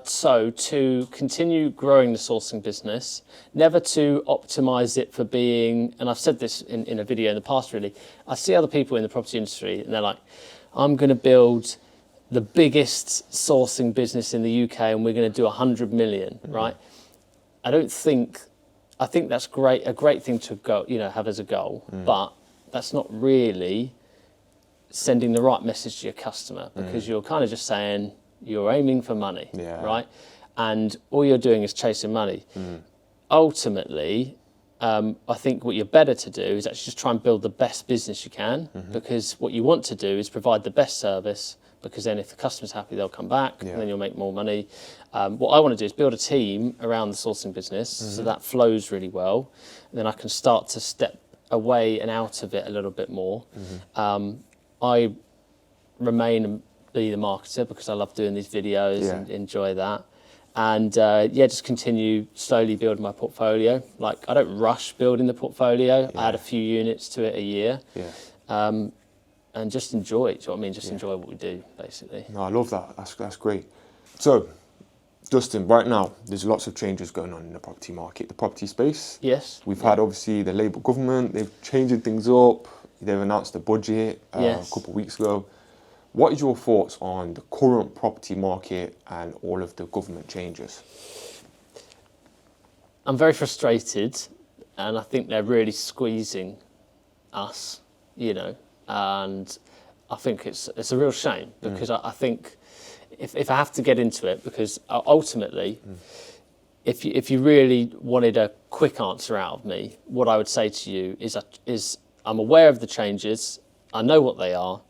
Speaker 2: So to continue growing the sourcing business, never to optimize it for being, and I've said this in a video in the past really, I see other people in the property industry and they're like, I'm going to build the biggest sourcing business in the UK and we're going to do 100 million, right? I think that's great, a great thing to go, have as a goal, but that's not really sending the right message to your customer because you're kind of just saying, you're aiming for money, right? And all you're doing is chasing money. Ultimately, I think what you're better to do is actually just try and build the best business you can because what you want to do is provide the best service because then if the customer's happy, they'll come back and then you'll make more money. What I want to do is build a team around the sourcing business so that flows really well. And then I can start to step away and out of it a little bit more. I remain be the marketer because I love doing these videos and enjoy that. And just continue slowly building my portfolio. Like I don't rush building the portfolio. I add a few units to it a year. And just enjoy it. Do you know what I mean? Just enjoy what we do, basically.
Speaker 1: No, I love that. That's great. So, Justin, right now there's lots of changes going on in the property market, the property space.
Speaker 2: Yes.
Speaker 1: We've had obviously the Labour government. They've changing things up. They've announced the budget a couple of weeks ago. What is your thoughts on the current property market and all of the government changes?
Speaker 2: I'm very frustrated, and I think they're really squeezing us, and I think it's a real shame because I think if I have to get into it, because ultimately, if you really wanted a quick answer out of me, what I would say to you is I'm aware of the changes, I know what they are.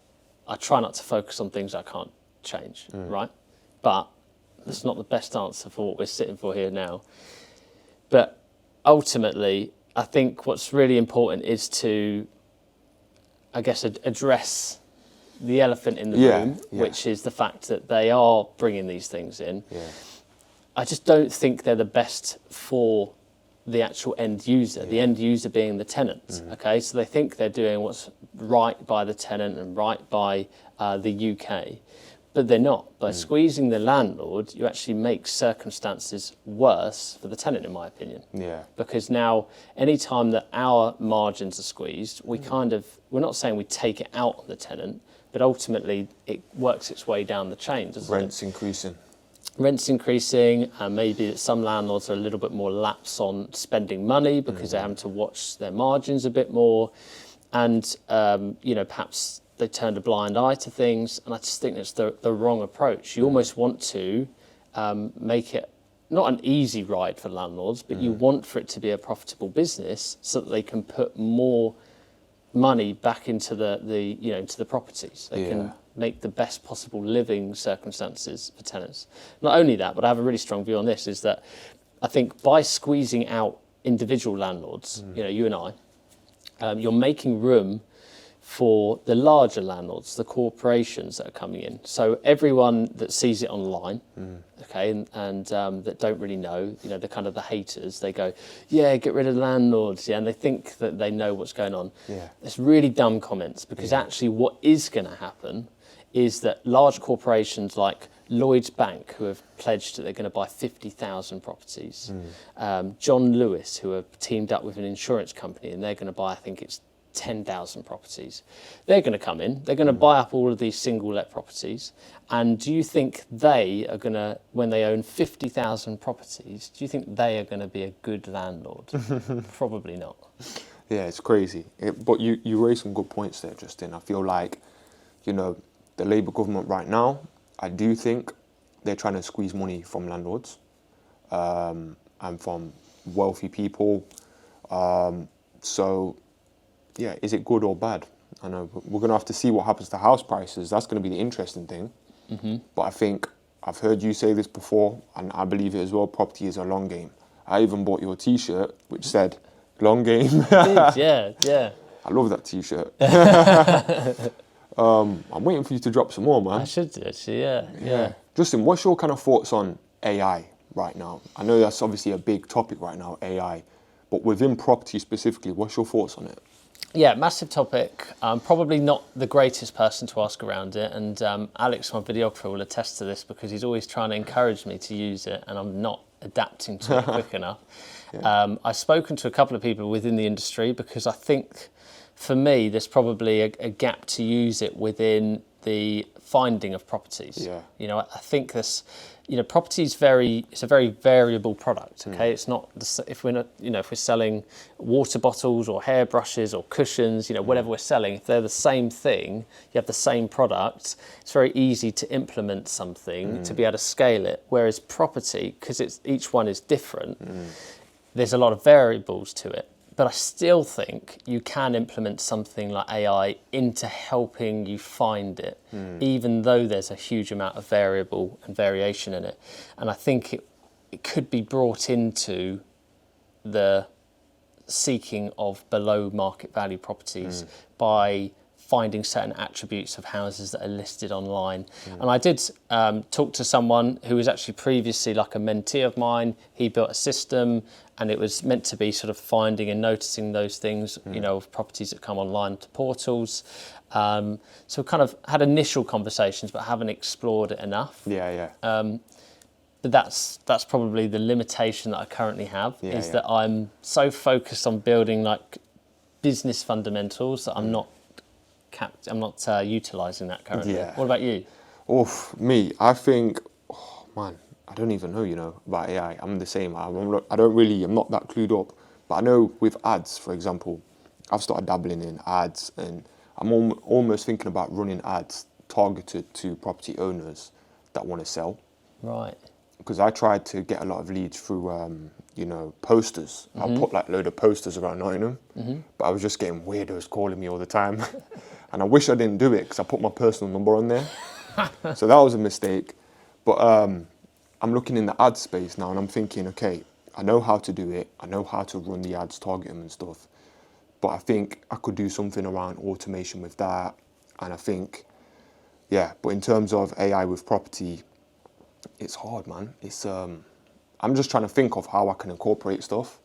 Speaker 2: I try not to focus on things I can't change, right? But that's not the best answer for what we're sitting for here now. But ultimately, I think what's really important is to, I guess, address the elephant in the room, which is the fact that they are bringing these things in. I just don't think they're the best for the actual end user, the end user being the tenant, okay? So they think they're doing what's right by the tenant and right by the UK, but they're not. By squeezing the landlord, you actually make circumstances worse for the tenant, in my opinion. Because now, any time that our margins are squeezed, we're not saying we take it out on the tenant, but ultimately it works its way down the chain, doesn't it?
Speaker 1: Rents increasing.
Speaker 2: rents increasing, and maybe that some landlords are a little bit more lax on spending money because they're having to watch their margins a bit more, and perhaps they turned a blind eye to things. And I just think that's the wrong approach. You almost want to make it not an easy ride for landlords, but you want for it to be a profitable business so that they can put more money back into the properties. They can make the best possible living circumstances for tenants. Not only that, but I have a really strong view on this, is that I think by squeezing out individual landlords, you and I, you're making room for the larger landlords, the corporations that are coming in. So everyone that sees it online, okay, and that don't really know, the kind of the haters, they go, yeah, get rid of landlords, and they think that they know what's going on. Yeah. It's really dumb comments, because actually what is going to happen is that large corporations like Lloyds Bank, who have pledged that they're going to buy 50,000 properties, John Lewis, who have teamed up with an insurance company, and they're going to buy, I think it's 10,000 properties. They're going to come in, they're going to buy up all of these single let properties. And do you think they are going to, when they own 50,000 properties, do you think they are going to be a good landlord? Probably not.
Speaker 1: Yeah, it's crazy. But you raised some good points there, Justin. I feel like, the Labour government right now, I do think they're trying to squeeze money from landlords and from wealthy people. So, yeah, is it good or bad? I know we're going to have to see what happens to house prices. That's going to be the interesting thing. But I think I've heard you say this before, and I believe it as well. Property is a long game. I even bought your T-shirt, which said "long game."
Speaker 2: Yeah.
Speaker 1: I love that T-shirt. I'm waiting for you to drop some more, man.
Speaker 2: I should do, actually, yeah.
Speaker 1: Justin, what's your kind of thoughts on AI right now? I know that's obviously a big topic right now, AI, but within property specifically, what's your thoughts on it?
Speaker 2: Yeah, massive topic. Probably not the greatest person to ask around it, and Alex, my videographer, will attest to this, because he's always trying to encourage me to use it, and I'm not adapting to it quick enough. I've spoken to a couple of people within the industry, because I think, for me, there's probably a gap to use it within the finding of properties. I think this, property is it's a very variable product. Okay, it's not if we're selling water bottles or hairbrushes or cushions, whatever we're selling, if they're the same thing, you have the same product. It's very easy to implement something to be able to scale it. Whereas property, because each one is different, there's a lot of variables to it. But I still think you can implement something like AI into helping you find it, even though there's a huge amount of variable and variation in it. And I think it could be brought into the seeking of below market value properties by finding certain attributes of houses that are listed online. And I did talk to someone who was actually previously like a mentee of mine. He built a system, and it was meant to be sort of finding and noticing those things, of properties that come online to portals. So kind of had initial conversations, but haven't explored it enough. But that's probably the limitation that I currently have, that I'm so focused on building like business fundamentals that I'm not utilising that currently. What about you?
Speaker 1: Me, I think, I don't even know, about AI. I'm the same. I'm not that clued up. But I know with ads, for example, I've started dabbling in ads, and I'm almost thinking about running ads targeted to property owners that want to sell.
Speaker 2: Right.
Speaker 1: Because I tried to get a lot of leads through, posters. I put like a load of posters around Nottingham, but I was just getting weirdos calling me all the time. And I wish I didn't do it, because I put my personal number on there. So that was a mistake. But I'm looking in the ad space now, and I'm thinking, okay, I know how to do it. I know how to run the ads, target them and stuff. But I think I could do something around automation with that. And I think, but in terms of AI with property, it's hard, man. It's I'm just trying to think of how I can incorporate stuff,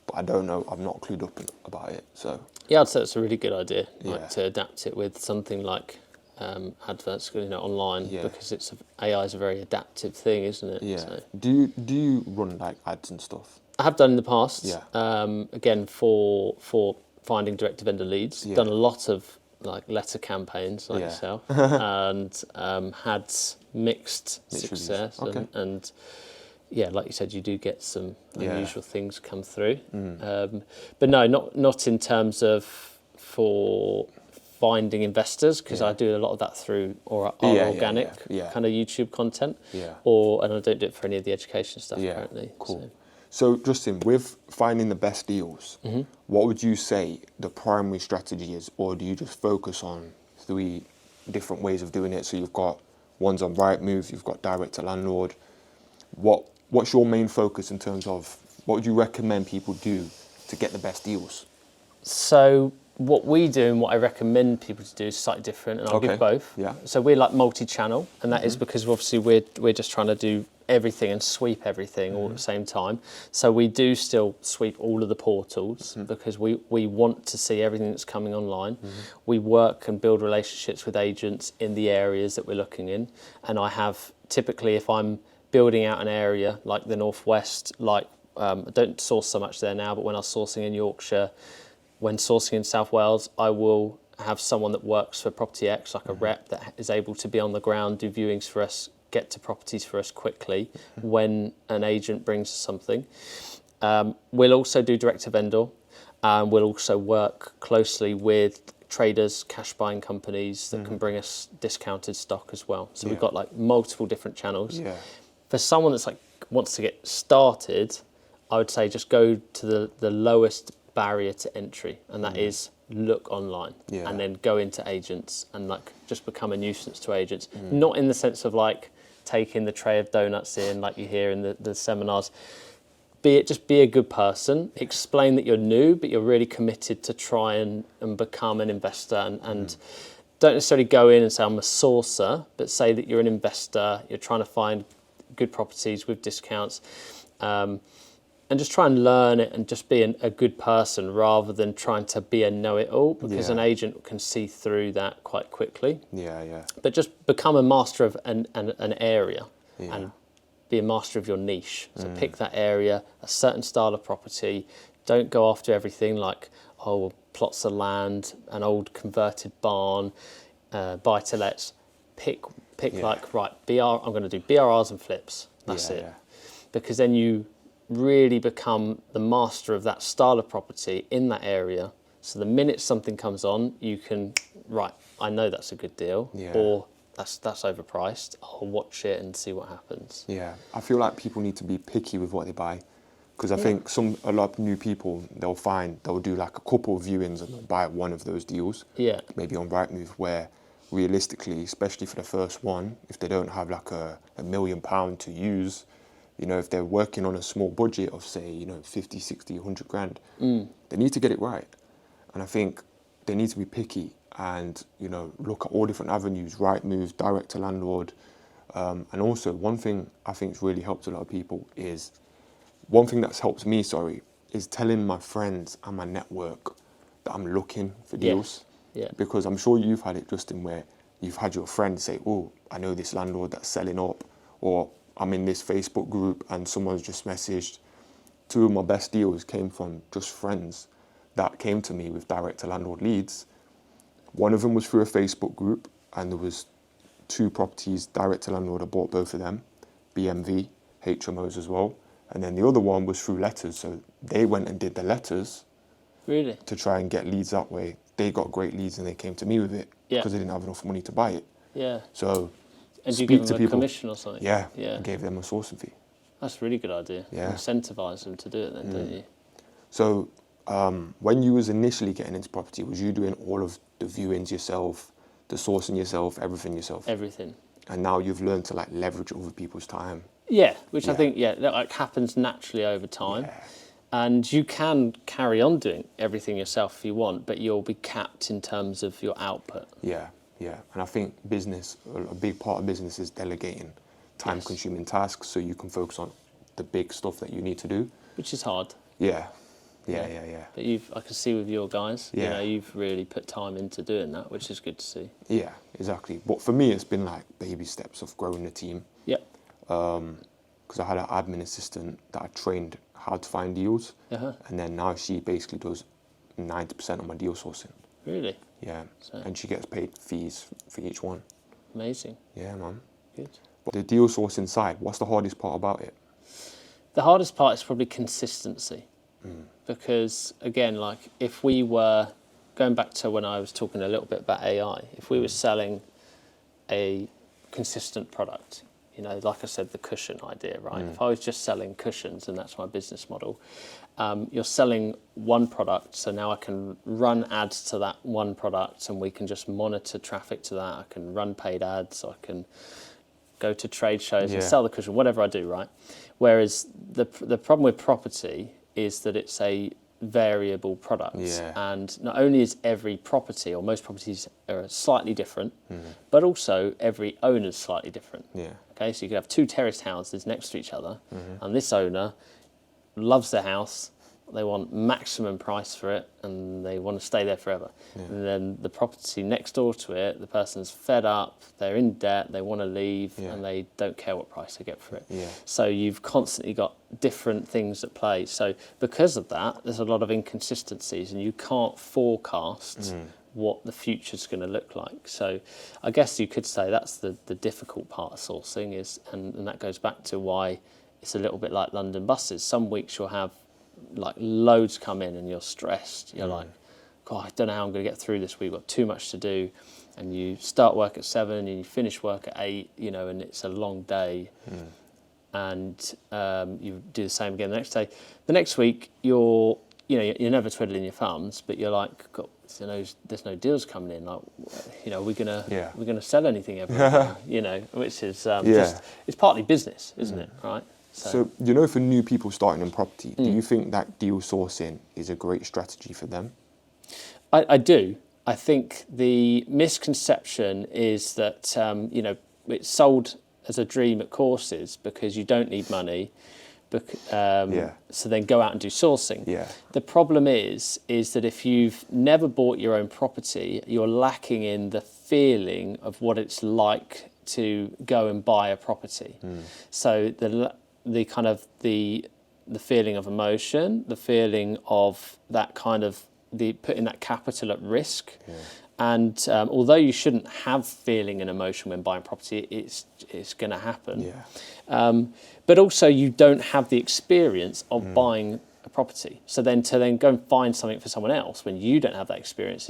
Speaker 1: but I don't know. I'm not clued up about it. So
Speaker 2: I'd say it's a really good idea, to adapt it with something like adverts, online, because AI is a very adaptive thing, isn't it?
Speaker 1: Yeah. So. Do you run like ads and stuff?
Speaker 2: I have done in the past. Again, for finding direct to vendor leads. Done a lot of like letter campaigns like yourself, and had mixed success,
Speaker 1: okay.
Speaker 2: and yeah, like you said, you do get some unusual things come through, but no, not in terms of for finding investors, because I do a lot of that through our organic kind of YouTube content, and I don't do it for any of the education stuff currently.
Speaker 1: Cool. So Justin, with finding the best deals, what would you say the primary strategy is, or do you just focus on 3 different ways of doing it? So you've got one's on Rightmove, you've got direct to landlord. What's your main focus in terms of what would you recommend people do to get the best deals?
Speaker 2: So what we do and what I recommend people to do is slightly different, and I'll give both.
Speaker 1: Yeah.
Speaker 2: So we're like multi-channel, and that is because obviously we're just trying to do everything and sweep everything all at the same time. So we do still sweep all of the portals because we want to see everything that's coming online. We work and build relationships with agents in the areas that we're looking in, and I have typically, if I'm building out an area like the Northwest, like I don't source so much there now, but when I was sourcing in Yorkshire, when sourcing in South Wales, I will have someone that works for Property X, like a rep that is able to be on the ground, do viewings for us, get to properties for us quickly when an agent brings us something. We'll also do direct to vendor, and we'll also work closely with traders, cash buying companies that can bring us discounted stock as well. So we've got like multiple different channels. For someone that's like wants to get started, I would say just go to the lowest barrier to entry, and that is look online and then go into agents and like just become a nuisance to agents. Not in the sense of like taking the tray of donuts in like you hear in the seminars. Just be a good person, explain that you're new but you're really committed to try and become an investor, and don't necessarily go in and say I'm a sourcer, but say that you're an investor, you're trying to find good properties with discounts, and just try and learn it and just be a good person rather than trying to be a know-it-all, because an agent can see through that quite quickly. But just become a master of an area and be a master of your niche. So pick that area, a certain style of property. Don't go after everything like, plots of land, an old converted barn, buy-to-lets. Pick like, right, I'm going to do BRRs and flips. That's it. Because then you really become the master of that style of property in that area. So the minute something comes on, you can, I know that's a good deal, or that's overpriced. I'll watch it and see what happens.
Speaker 1: I feel like people need to be picky with what they buy, because I think a lot of new people, they'll do like a couple of viewings and they'll buy one of those deals, maybe on Rightmove, where realistically, especially for the first one, if they don't have like a £1 million to use, if they're working on a small budget of say, 50, 60, 100 grand, they need to get it right. And I think they need to be picky and, look at all different avenues, Rightmove, direct to landlord. And also one thing I think has really helped a lot of people is, one thing that's helped me, is telling my friends and my network that I'm looking for deals. Because I'm sure you've had it, Justin, where you've had your friend say, I know this landlord that's selling up, or I'm in this Facebook group and someone's just messaged. 2 of my best deals came from just friends that came to me with direct to landlord leads. One of them was through a Facebook group, and there was 2 properties direct to landlord. I bought both of them, BMV, HMOs as well. And then the other one was through letters. So they went and did the letters to try and get leads that way. They got great leads and they came to me with it because they didn't have enough money to buy it. So
Speaker 2: and you give them a commission or something?
Speaker 1: I gave them a sourcing fee.
Speaker 2: That's a really good idea. Incentivise them to do it then, don't you?
Speaker 1: So when you was initially getting into property, was you doing all of the viewings yourself, the sourcing yourself, everything yourself?
Speaker 2: Everything.
Speaker 1: And now you've learned to like leverage other people's time.
Speaker 2: Which I think that happens naturally over time. And you can carry on doing everything yourself if you want, but you'll be capped in terms of your output.
Speaker 1: And I think a big part of business is delegating time-consuming tasks so you can focus on the big stuff that you need to do.
Speaker 2: Which is hard.
Speaker 1: But
Speaker 2: I can see with your guys, you've really put time into doing that, which is good to see.
Speaker 1: Yeah, exactly. But for me, it's been like baby steps of growing the team. Because I had an admin assistant that I trained how to find deals, and then now she basically does 90% of my deal sourcing.
Speaker 2: Really?
Speaker 1: Yeah. So. And she gets paid fees for each one.
Speaker 2: Amazing.
Speaker 1: Yeah, man.
Speaker 2: Good.
Speaker 1: But the deal sourcing side, what's the hardest part about it?
Speaker 2: The hardest part is probably consistency. Because, again, like if we were, going back to when I was talking a little bit about AI, if we were selling a consistent product, you know, like I said, the cushion idea, right? If I was just selling cushions and that's my business model, you're selling one product, so now I can run ads to that one product and we can just monitor traffic to that. I can run paid ads, I can go to trade shows and sell the cushion, whatever I do, right? Whereas the problem with property is that it's a variable product, and not only is every property, or most properties are slightly different, but also every owner is slightly different. Okay, so you could have two terraced houses next to each other, and this owner loves their house, they want maximum price for it, and they want to stay there forever. And then the property next door to it, the person's fed up, they're in debt, they want to leave, and they don't care what price they get for it. So you've constantly got different things at play. So because of that, there's a lot of inconsistencies, and you can't forecast what the future's going to look like. So I guess you could say that's the difficult part of sourcing is, and that goes back to why it's a little bit like London buses. Some weeks you'll have like loads come in and you're stressed. You're like, God, I don't know how I'm going to get through this week. We've got too much to do. And you start work at 7 and you finish work at 8, you know, and it's a long day. And you do the same again the next day. The next week, you're never twiddling your thumbs, but you're like, God, there's no deals coming in. Like, you know, we're gonna sell anything ever, you know, which is just, it's partly business, isn't it? Right.
Speaker 1: So, you know, for new people starting in property, do you think that deal sourcing is a great strategy for them?
Speaker 2: I do. I think the misconception is that, you know, it's sold as a dream at courses because you don't need money. So then go out and do sourcing. The problem is that if you've never bought your own property, you're lacking in the feeling of what it's like to go and buy a property. So the kind of the feeling of emotion, the feeling of that kind of the putting that capital at risk. And although you shouldn't have feeling and emotion when buying property, it's going to happen. But also you don't have the experience of buying a property. So then to go and find something for someone else when you don't have that experience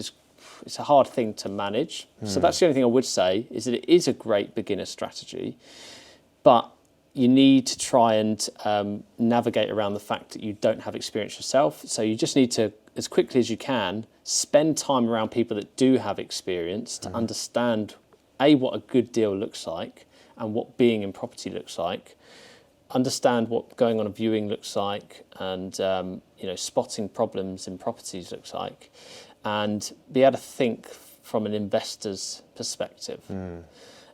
Speaker 2: it's a hard thing to manage. So that's the only thing I would say is that it is a great beginner strategy, but you need to try and navigate around the fact that you don't have experience yourself. So you just need to, as quickly as you can, spend time around people that do have experience to understand, A, what a good deal looks like and what being in property looks like, understand what going on a viewing looks like and you know, spotting problems in properties looks like, and be able to think from an investor's perspective.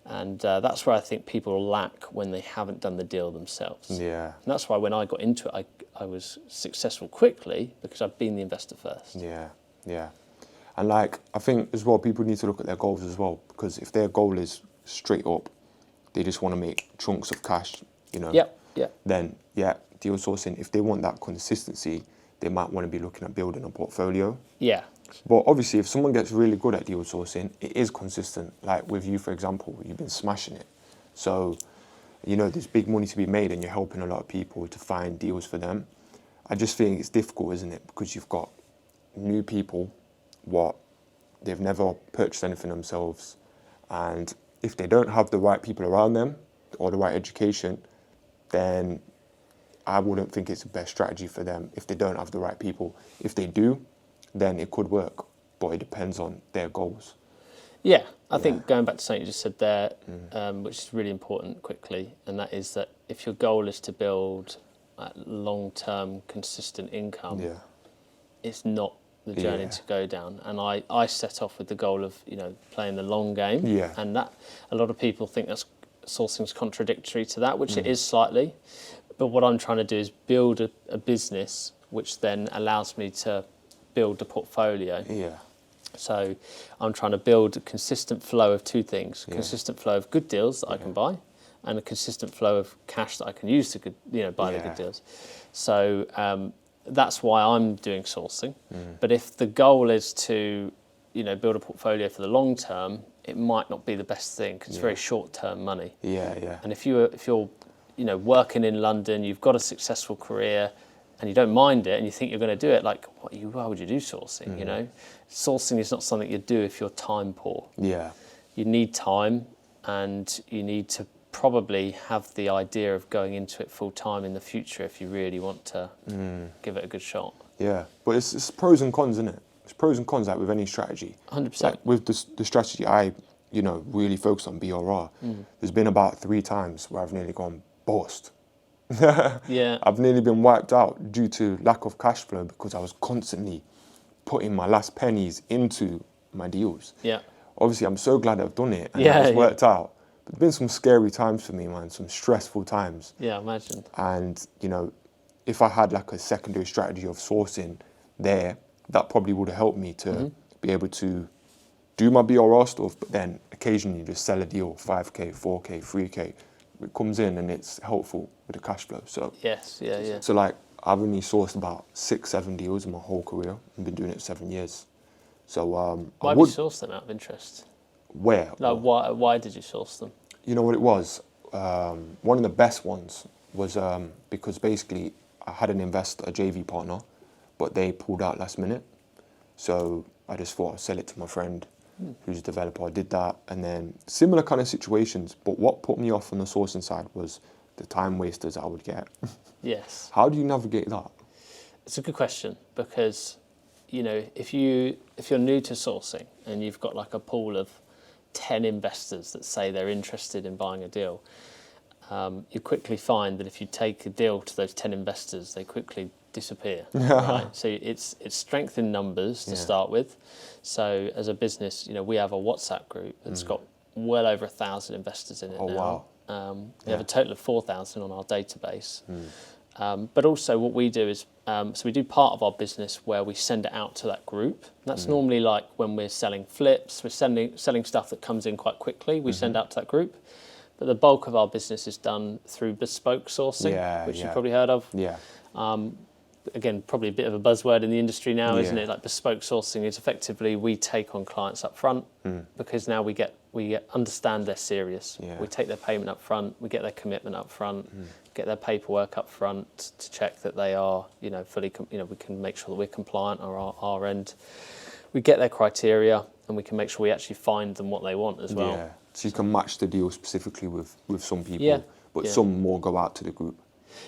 Speaker 2: And that's where I think people lack when they haven't done the deal themselves. And that's why when I got into it, I was successful quickly because I've been the investor first.
Speaker 1: And like, I think as well, people need to look at their goals as well, because if their goal is straight up, they just want to make chunks of cash, you know, then deal sourcing. If they want that consistency, they might want to be looking at building a portfolio. But obviously, if someone gets really good at deal sourcing, it is consistent. Like with you, for example, you've been smashing it. So, you know, there's big money to be made and you're helping a lot of people to find deals for them. I just think it's difficult, isn't it? Because you've got new people, they've never purchased anything themselves. And if they don't have the right people around them or the right education, then I wouldn't think it's the best strategy for them if they don't have the right people. If they do, then it could work, but it depends on their goals.
Speaker 2: I think going back to something you just said there, which is really important quickly, and that is that if your goal is to build long-term consistent income, it's not the journey to go down. And I set off with the goal of, you know, playing the long game, and that a lot of people think that's sourcing's contradictory to that, which it is slightly. But what I'm trying to do is build a business which then allows me to build a portfolio. So I'm trying to build a consistent flow of two things: consistent flow of good deals that I can buy, and a consistent flow of cash that I can use to buy the good deals. So that's why I'm doing sourcing. But if the goal is to build a portfolio for the long term, it might not be the best thing because it's very short term money.
Speaker 1: Yeah.
Speaker 2: And if you're working in London, you've got a successful career, and you don't mind it, and you think you're going to do it, like why would you do sourcing? Sourcing is not something you do if you're time poor.
Speaker 1: Yeah.
Speaker 2: You need time, and you need to probably have the idea of going into it full time in the future if you really want to give it a good shot.
Speaker 1: Yeah, but it's pros and cons, isn't it? It's pros and cons, like with any strategy.
Speaker 2: 100%.
Speaker 1: Like with the strategy I, really focused on, BRR, there's been about 3 times where I've nearly gone bust.
Speaker 2: Yeah.
Speaker 1: I've nearly been wiped out due to lack of cash flow because I was constantly putting my last pennies into my deals.
Speaker 2: Yeah.
Speaker 1: Obviously, I'm so glad I've done it and it's worked out. But there's been some scary times for me, man, some stressful times.
Speaker 2: Yeah, I imagine.
Speaker 1: And, if I had like a secondary strategy of sourcing there, that probably would have helped me to be able to do my BRR stuff, but then occasionally just sell a deal, 5K, 4K, 3K. It comes in and it's helpful with the cash flow. So
Speaker 2: yes, yeah.
Speaker 1: So like I've only sourced about 6-7 deals in my whole career. I've been doing it 7 years. So
Speaker 2: why have you sourced them out of interest?
Speaker 1: Where?
Speaker 2: Like why did you source them?
Speaker 1: You know what it was? One of the best ones was because basically I had an investor, a JV partner, but they pulled out last minute. So I just thought I'd sell it to my friend who's a developer. I did that, and then similar kind of situations. But what put me off on the sourcing side was the time wasters I would get.
Speaker 2: Yes.
Speaker 1: How do you navigate that?
Speaker 2: It's a good question because, if you're new to sourcing and you've got like a pool of 10 investors that say they're interested in buying a deal, you quickly find that if you take a deal to those 10 investors, they quickly disappear. Right? So it's strength in numbers to start with. So as a business, we have a WhatsApp group that's got well over 1,000 investors in it now.
Speaker 1: Wow.
Speaker 2: We have a total of 4,000 on our database. But also what we do is, so we do part of our business where we send it out to that group. That's normally like when we're selling flips, we're selling stuff that comes in quite quickly, we send out to that group. But the bulk of our business is done through bespoke sourcing, which you've probably heard of.
Speaker 1: Yeah.
Speaker 2: Again, probably a bit of a buzzword in the industry now, isn't it? Like bespoke sourcing is effectively we take on clients up front because now we understand they're serious.
Speaker 1: Yeah.
Speaker 2: We take their payment up front, we get their commitment up front, get their paperwork up front to check that they are, fully, we can make sure that we're compliant on our end. We get their criteria and we can make sure we actually find them what they want as well.
Speaker 1: Yeah. So you can match the deal specifically with some people, but some more go out to the group.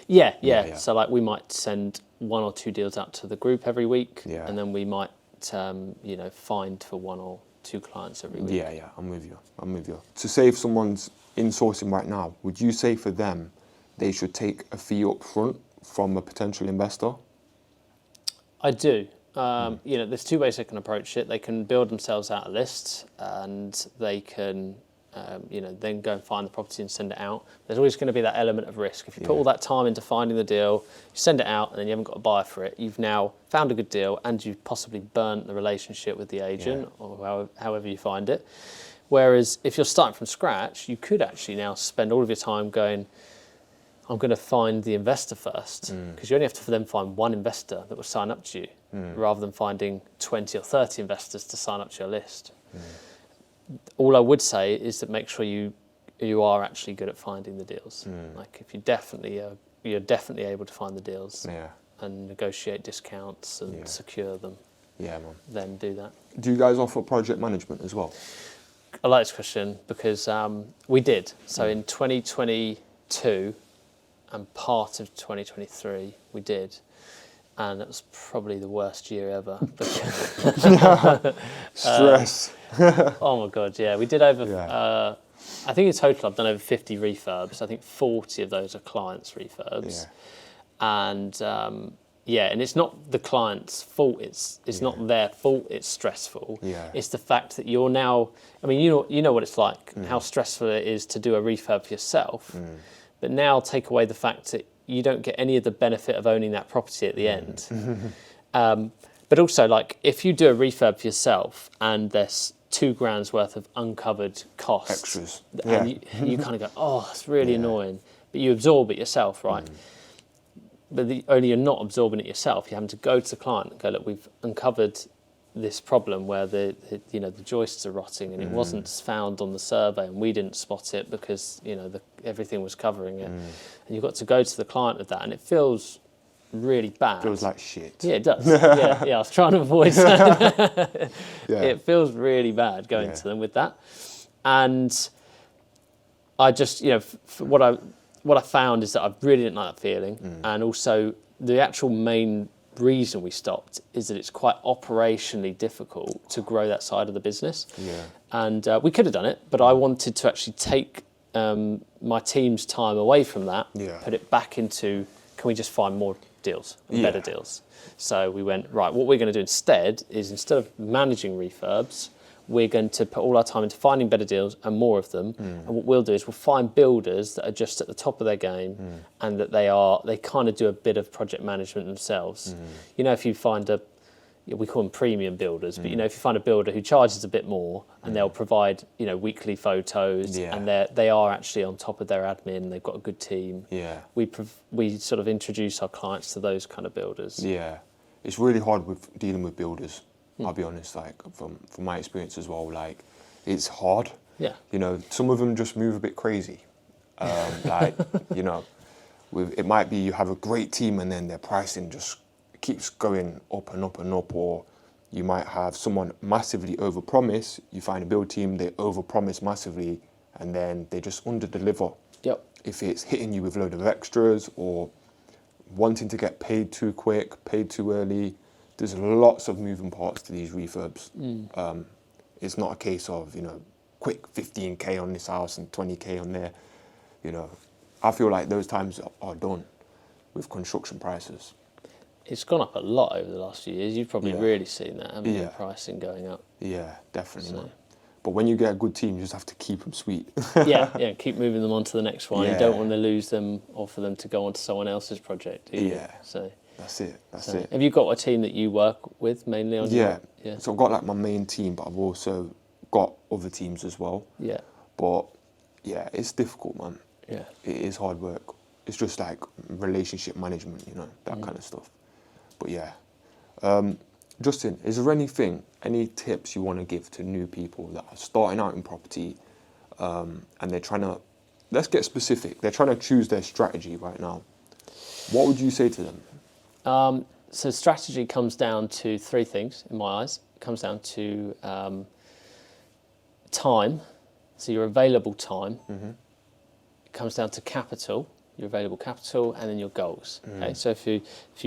Speaker 2: Yeah. So like we might send 1 or 2 deals out to the group every week, and then we might, find for 1 or 2 clients every week.
Speaker 1: Yeah, I'm with you. To say if someone's in sourcing right now, would you say for them they should take a fee up front from a potential investor?
Speaker 2: I do. There's 2 ways they can approach it. They can build themselves out a list, and they can then go and find the property and send it out. There's always going to be that element of risk. If you put all that time into finding the deal, you send it out and then you haven't got a buyer for it, you've now found a good deal and you've possibly burnt the relationship with the agent or however you find it. Whereas if you're starting from scratch, you could actually now spend all of your time going, I'm going to find the investor first, because you only have to then find 1 investor that will sign up to you rather than finding 20 or 30 investors to sign up to your list. All I would say is that make sure you are actually good at finding the deals. Like if you're definitely able to find the deals and negotiate discounts and secure them.
Speaker 1: Yeah, man.
Speaker 2: Then do that.
Speaker 1: Do you guys offer project management as well?
Speaker 2: I like this question because we did. So in 2022 and part of 2023 we did. And it was probably the worst year ever.
Speaker 1: Stress.
Speaker 2: Oh my God, yeah. We did over, I think in total I've done over 50 refurbs. I think 40 of those are clients' refurbs. And and it's not the client's fault. It's not their fault. It's stressful. It's the fact that you're now, I mean, you know what it's like, how stressful it is to do a refurb for yourself. But now take away the fact that you don't get any of the benefit of owning that property at the end. But also, like, if you do a refurb for yourself and there's £2,000 worth of uncovered costs,
Speaker 1: extras,
Speaker 2: and you kind of go, oh, that's really annoying. But you absorb it yourself, right? But only you're not absorbing it yourself. You're having to go to the client and go, look, we've uncovered this problem where the joists are rotting and it wasn't found on the survey and we didn't spot it because everything was covering it, and you've got to go to the client with that, and it feels really bad.
Speaker 1: Feels like shit.
Speaker 2: Yeah, it does. yeah, I was trying to avoid that. It feels really bad going to them with that, and I just what I found is that I really didn't like that feeling, and also the actual main reason we stopped is that it's quite operationally difficult to grow that side of the business. And we could have done it, but I wanted to actually take my team's time away from that, put it back into, can we just find more deals and better deals? So we went, right, what we're going to do instead is, instead of managing refurbs, we're going to put all our time into finding better deals and more of them. And what we'll do is we'll find builders that are just at the top of their game, and that they kind of do a bit of project management themselves. If you find we call them premium builders, but if you find a builder who charges a bit more and they'll provide weekly photos, and they are actually on top of their admin, they've got a good team. We sort of introduce our clients to those kind of builders.
Speaker 1: It's really hard with dealing with builders. I'll be honest, like from my experience as well, like it's hard. Some of them just move a bit crazy. It might be you have a great team and then their pricing just keeps going up and up and up, or you might have someone massively overpromise. You find a build team, they overpromise massively, and then they just underdeliver. If it's hitting you with a load of extras or wanting to get paid too quick, paid too early. There's lots of moving parts to these refurbs. It's not a case of, quick 15k on this house and 20k on there. I feel like those times are done with construction prices.
Speaker 2: It's gone up a lot over the last few years. You've probably really seen that, haven't you? Pricing going up.
Speaker 1: Yeah, definitely. So. But when you get a good team, you just have to keep them sweet.
Speaker 2: Keep moving them on to the next one. You don't want to lose them or for them to go on to someone else's project. So.
Speaker 1: That's it.
Speaker 2: Have you got a team that you work with mainly on?
Speaker 1: So I've got like my main team, but I've also got other teams as well. But it's difficult, man. It is hard work. It's just like relationship management, that kind of stuff. But Justin, is there any tips you want to give to new people that are starting out in property, and they're trying to, let's get specific, they're trying to choose their strategy right now. What would you say to them?
Speaker 2: So strategy comes down to three things in my eyes. It comes down to time, so your available time. It comes down to capital, your available capital, and then your goals. Okay, so if you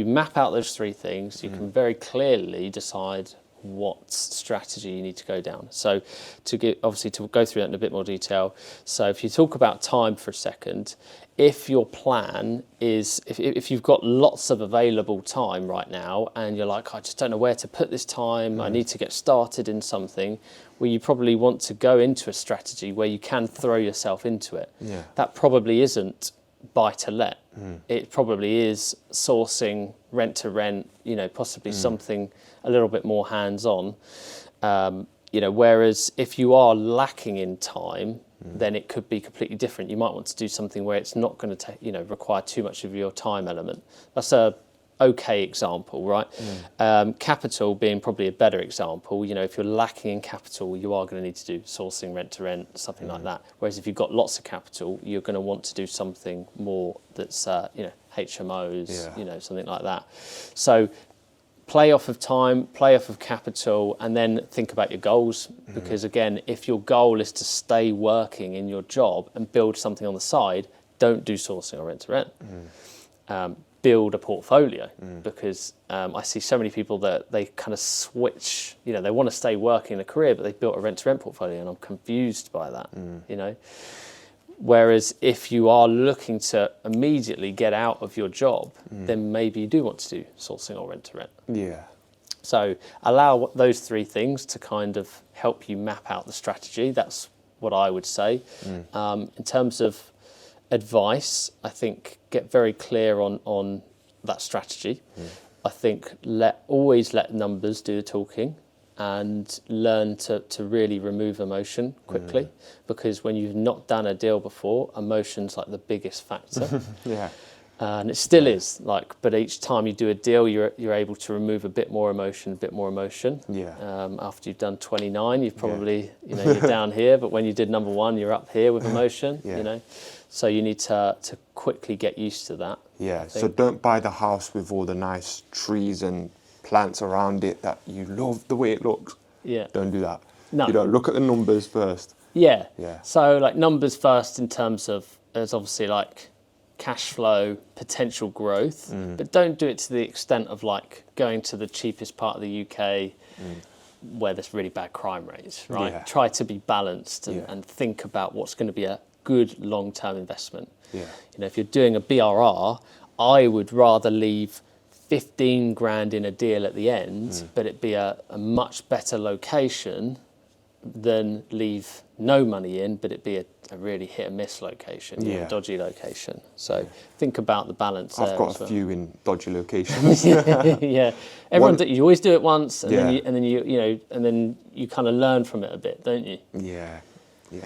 Speaker 2: map out those three things, you can very clearly decide what strategy you need to go down. So to go through that in a bit more detail. So if you talk about time for a second, if your plan is, if you've got lots of available time right now and you're like, I just don't know where to put this time, I need to get started in something, well, you probably want to go into a strategy where you can throw yourself into it. That probably isn't buy to let. It probably is sourcing rent to rent, possibly something a little bit more hands-on. Whereas if you are lacking in time, then it could be completely different. You might want to do something where it's not going to require too much of your time element. That's a okay example, right? Capital being probably a better example. If you're lacking in capital, you are going to need to do sourcing, rent to rent, something like that. Whereas if you've got lots of capital, you're going to want to do something more that's HMOs, something like that. So play off of time, play off of capital, and then think about your goals. Because again, if your goal is to stay working in your job and build something on the side, don't do sourcing or rent to rent. Build a portfolio, because I see so many people that they kind of switch, they want to stay working in a career, but they've built a rent to rent portfolio, and I'm confused by that, Whereas if you are looking to immediately get out of your job, then maybe you do want to do sourcing or rent to rent. So allow those three things to kind of help you map out the strategy. That's what I would say. In terms of advice, I think get very clear on that strategy. I think always let numbers do the talking, and learn to really remove emotion quickly, because when you've not done a deal before, emotion's like the biggest factor. And it still is like, but each time you do a deal, you're able to remove a bit more emotion.
Speaker 1: Yeah.
Speaker 2: After you've done 29, you've probably, you're down here, but when you did number 1, you're up here with emotion, So you need to quickly get used to that.
Speaker 1: Yeah, so don't buy the house with all the nice trees and plants around it that you love the way it looks.
Speaker 2: Yeah.
Speaker 1: Don't do that.
Speaker 2: No.
Speaker 1: You know, look at the numbers first.
Speaker 2: Yeah.
Speaker 1: Yeah.
Speaker 2: So like numbers first in terms of, there's obviously like cash flow, potential growth, but don't do it to the extent of like going to the cheapest part of the UK where there's really bad crime rates, right?
Speaker 1: Yeah.
Speaker 2: Try to be balanced and think about what's going to be a good long-term investment.
Speaker 1: Yeah.
Speaker 2: You know, if you're doing a BRR, I would rather leave 15 grand in a deal at the end, but it be a much better location than leave no money in, but it be a really hit and miss location, a dodgy location. So think about the balance.
Speaker 1: I've got a few in dodgy locations.
Speaker 2: Yeah, you always do it once, and then you kind of learn from it a bit, don't you?
Speaker 1: Yeah,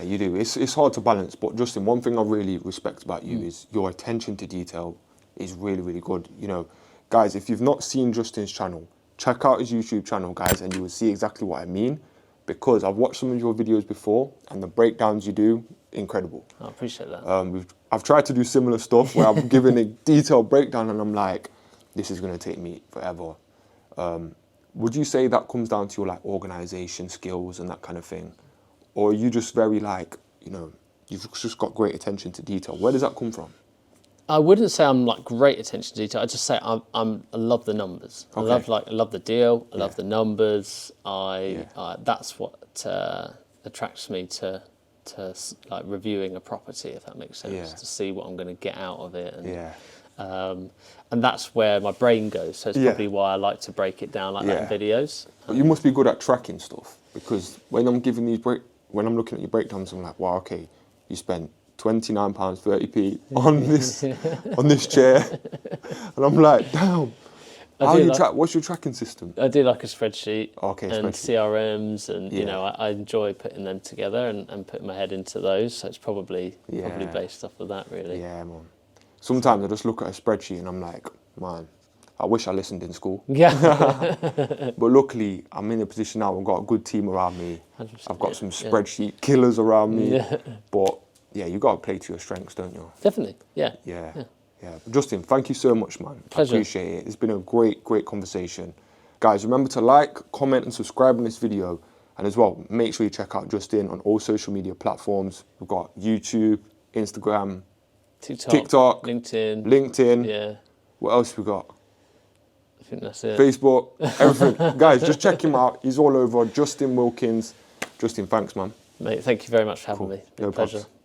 Speaker 1: you do. It's hard to balance, but Justin, one thing I really respect about you is your attention to detail is really, really good. You know, guys, if you've not seen Justin's channel, check out his YouTube channel, guys, and you will see exactly what I mean. Because I've watched some of your videos before, and the breakdowns you do, incredible.
Speaker 2: I appreciate that.
Speaker 1: I've tried to do similar stuff where I'm giving a detailed breakdown, and I'm like, this is going to take me forever. Would you say that comes down to your like organisation skills and that kind of thing, or are you just very like, you've just got great attention to detail? Where does that come from?
Speaker 2: I wouldn't say I'm like great attention to detail. I just say I love the numbers. Okay. I love the deal. I love the numbers. That's what attracts me to like reviewing a property, if that makes sense. To see what I'm going to get out of it, and that's where my brain goes. So it's probably why I like to break it down like that in videos.
Speaker 1: But you must be good at tracking stuff, because when I'm giving when I'm looking at your breakdowns, I'm like, wow, okay, you spent £29.30 on this chair, and I'm like, damn. What's your tracking system?
Speaker 2: I do like a spreadsheet,
Speaker 1: and
Speaker 2: CRMs, and I enjoy putting them together and putting my head into those. So it's probably based off of that, really.
Speaker 1: Yeah, man. Sometimes I just look at a spreadsheet and I'm like, man, I wish I listened in school.
Speaker 2: Yeah.
Speaker 1: But luckily, I'm in a position now. I've got a good team around me. I've got some spreadsheet killers around me.
Speaker 2: Yeah.
Speaker 1: But yeah, you got to play to your strengths, don't you?
Speaker 2: Definitely. Yeah.
Speaker 1: Justin, thank you so much, man.
Speaker 2: Pleasure.
Speaker 1: I appreciate it. It's been a great conversation. Guys, remember to like, comment, and subscribe on this video. And as well, make sure you check out Justin on all social media platforms. We've got YouTube, Instagram, TikTok, LinkedIn.
Speaker 2: Yeah.
Speaker 1: What else we got?
Speaker 2: I think that's it.
Speaker 1: Facebook, everything. Guys, just check him out. He's all over. Justin Wilkins. Justin, thanks, man.
Speaker 2: Mate, thank you very much for having me. It's been a pleasure.
Speaker 1: Problems.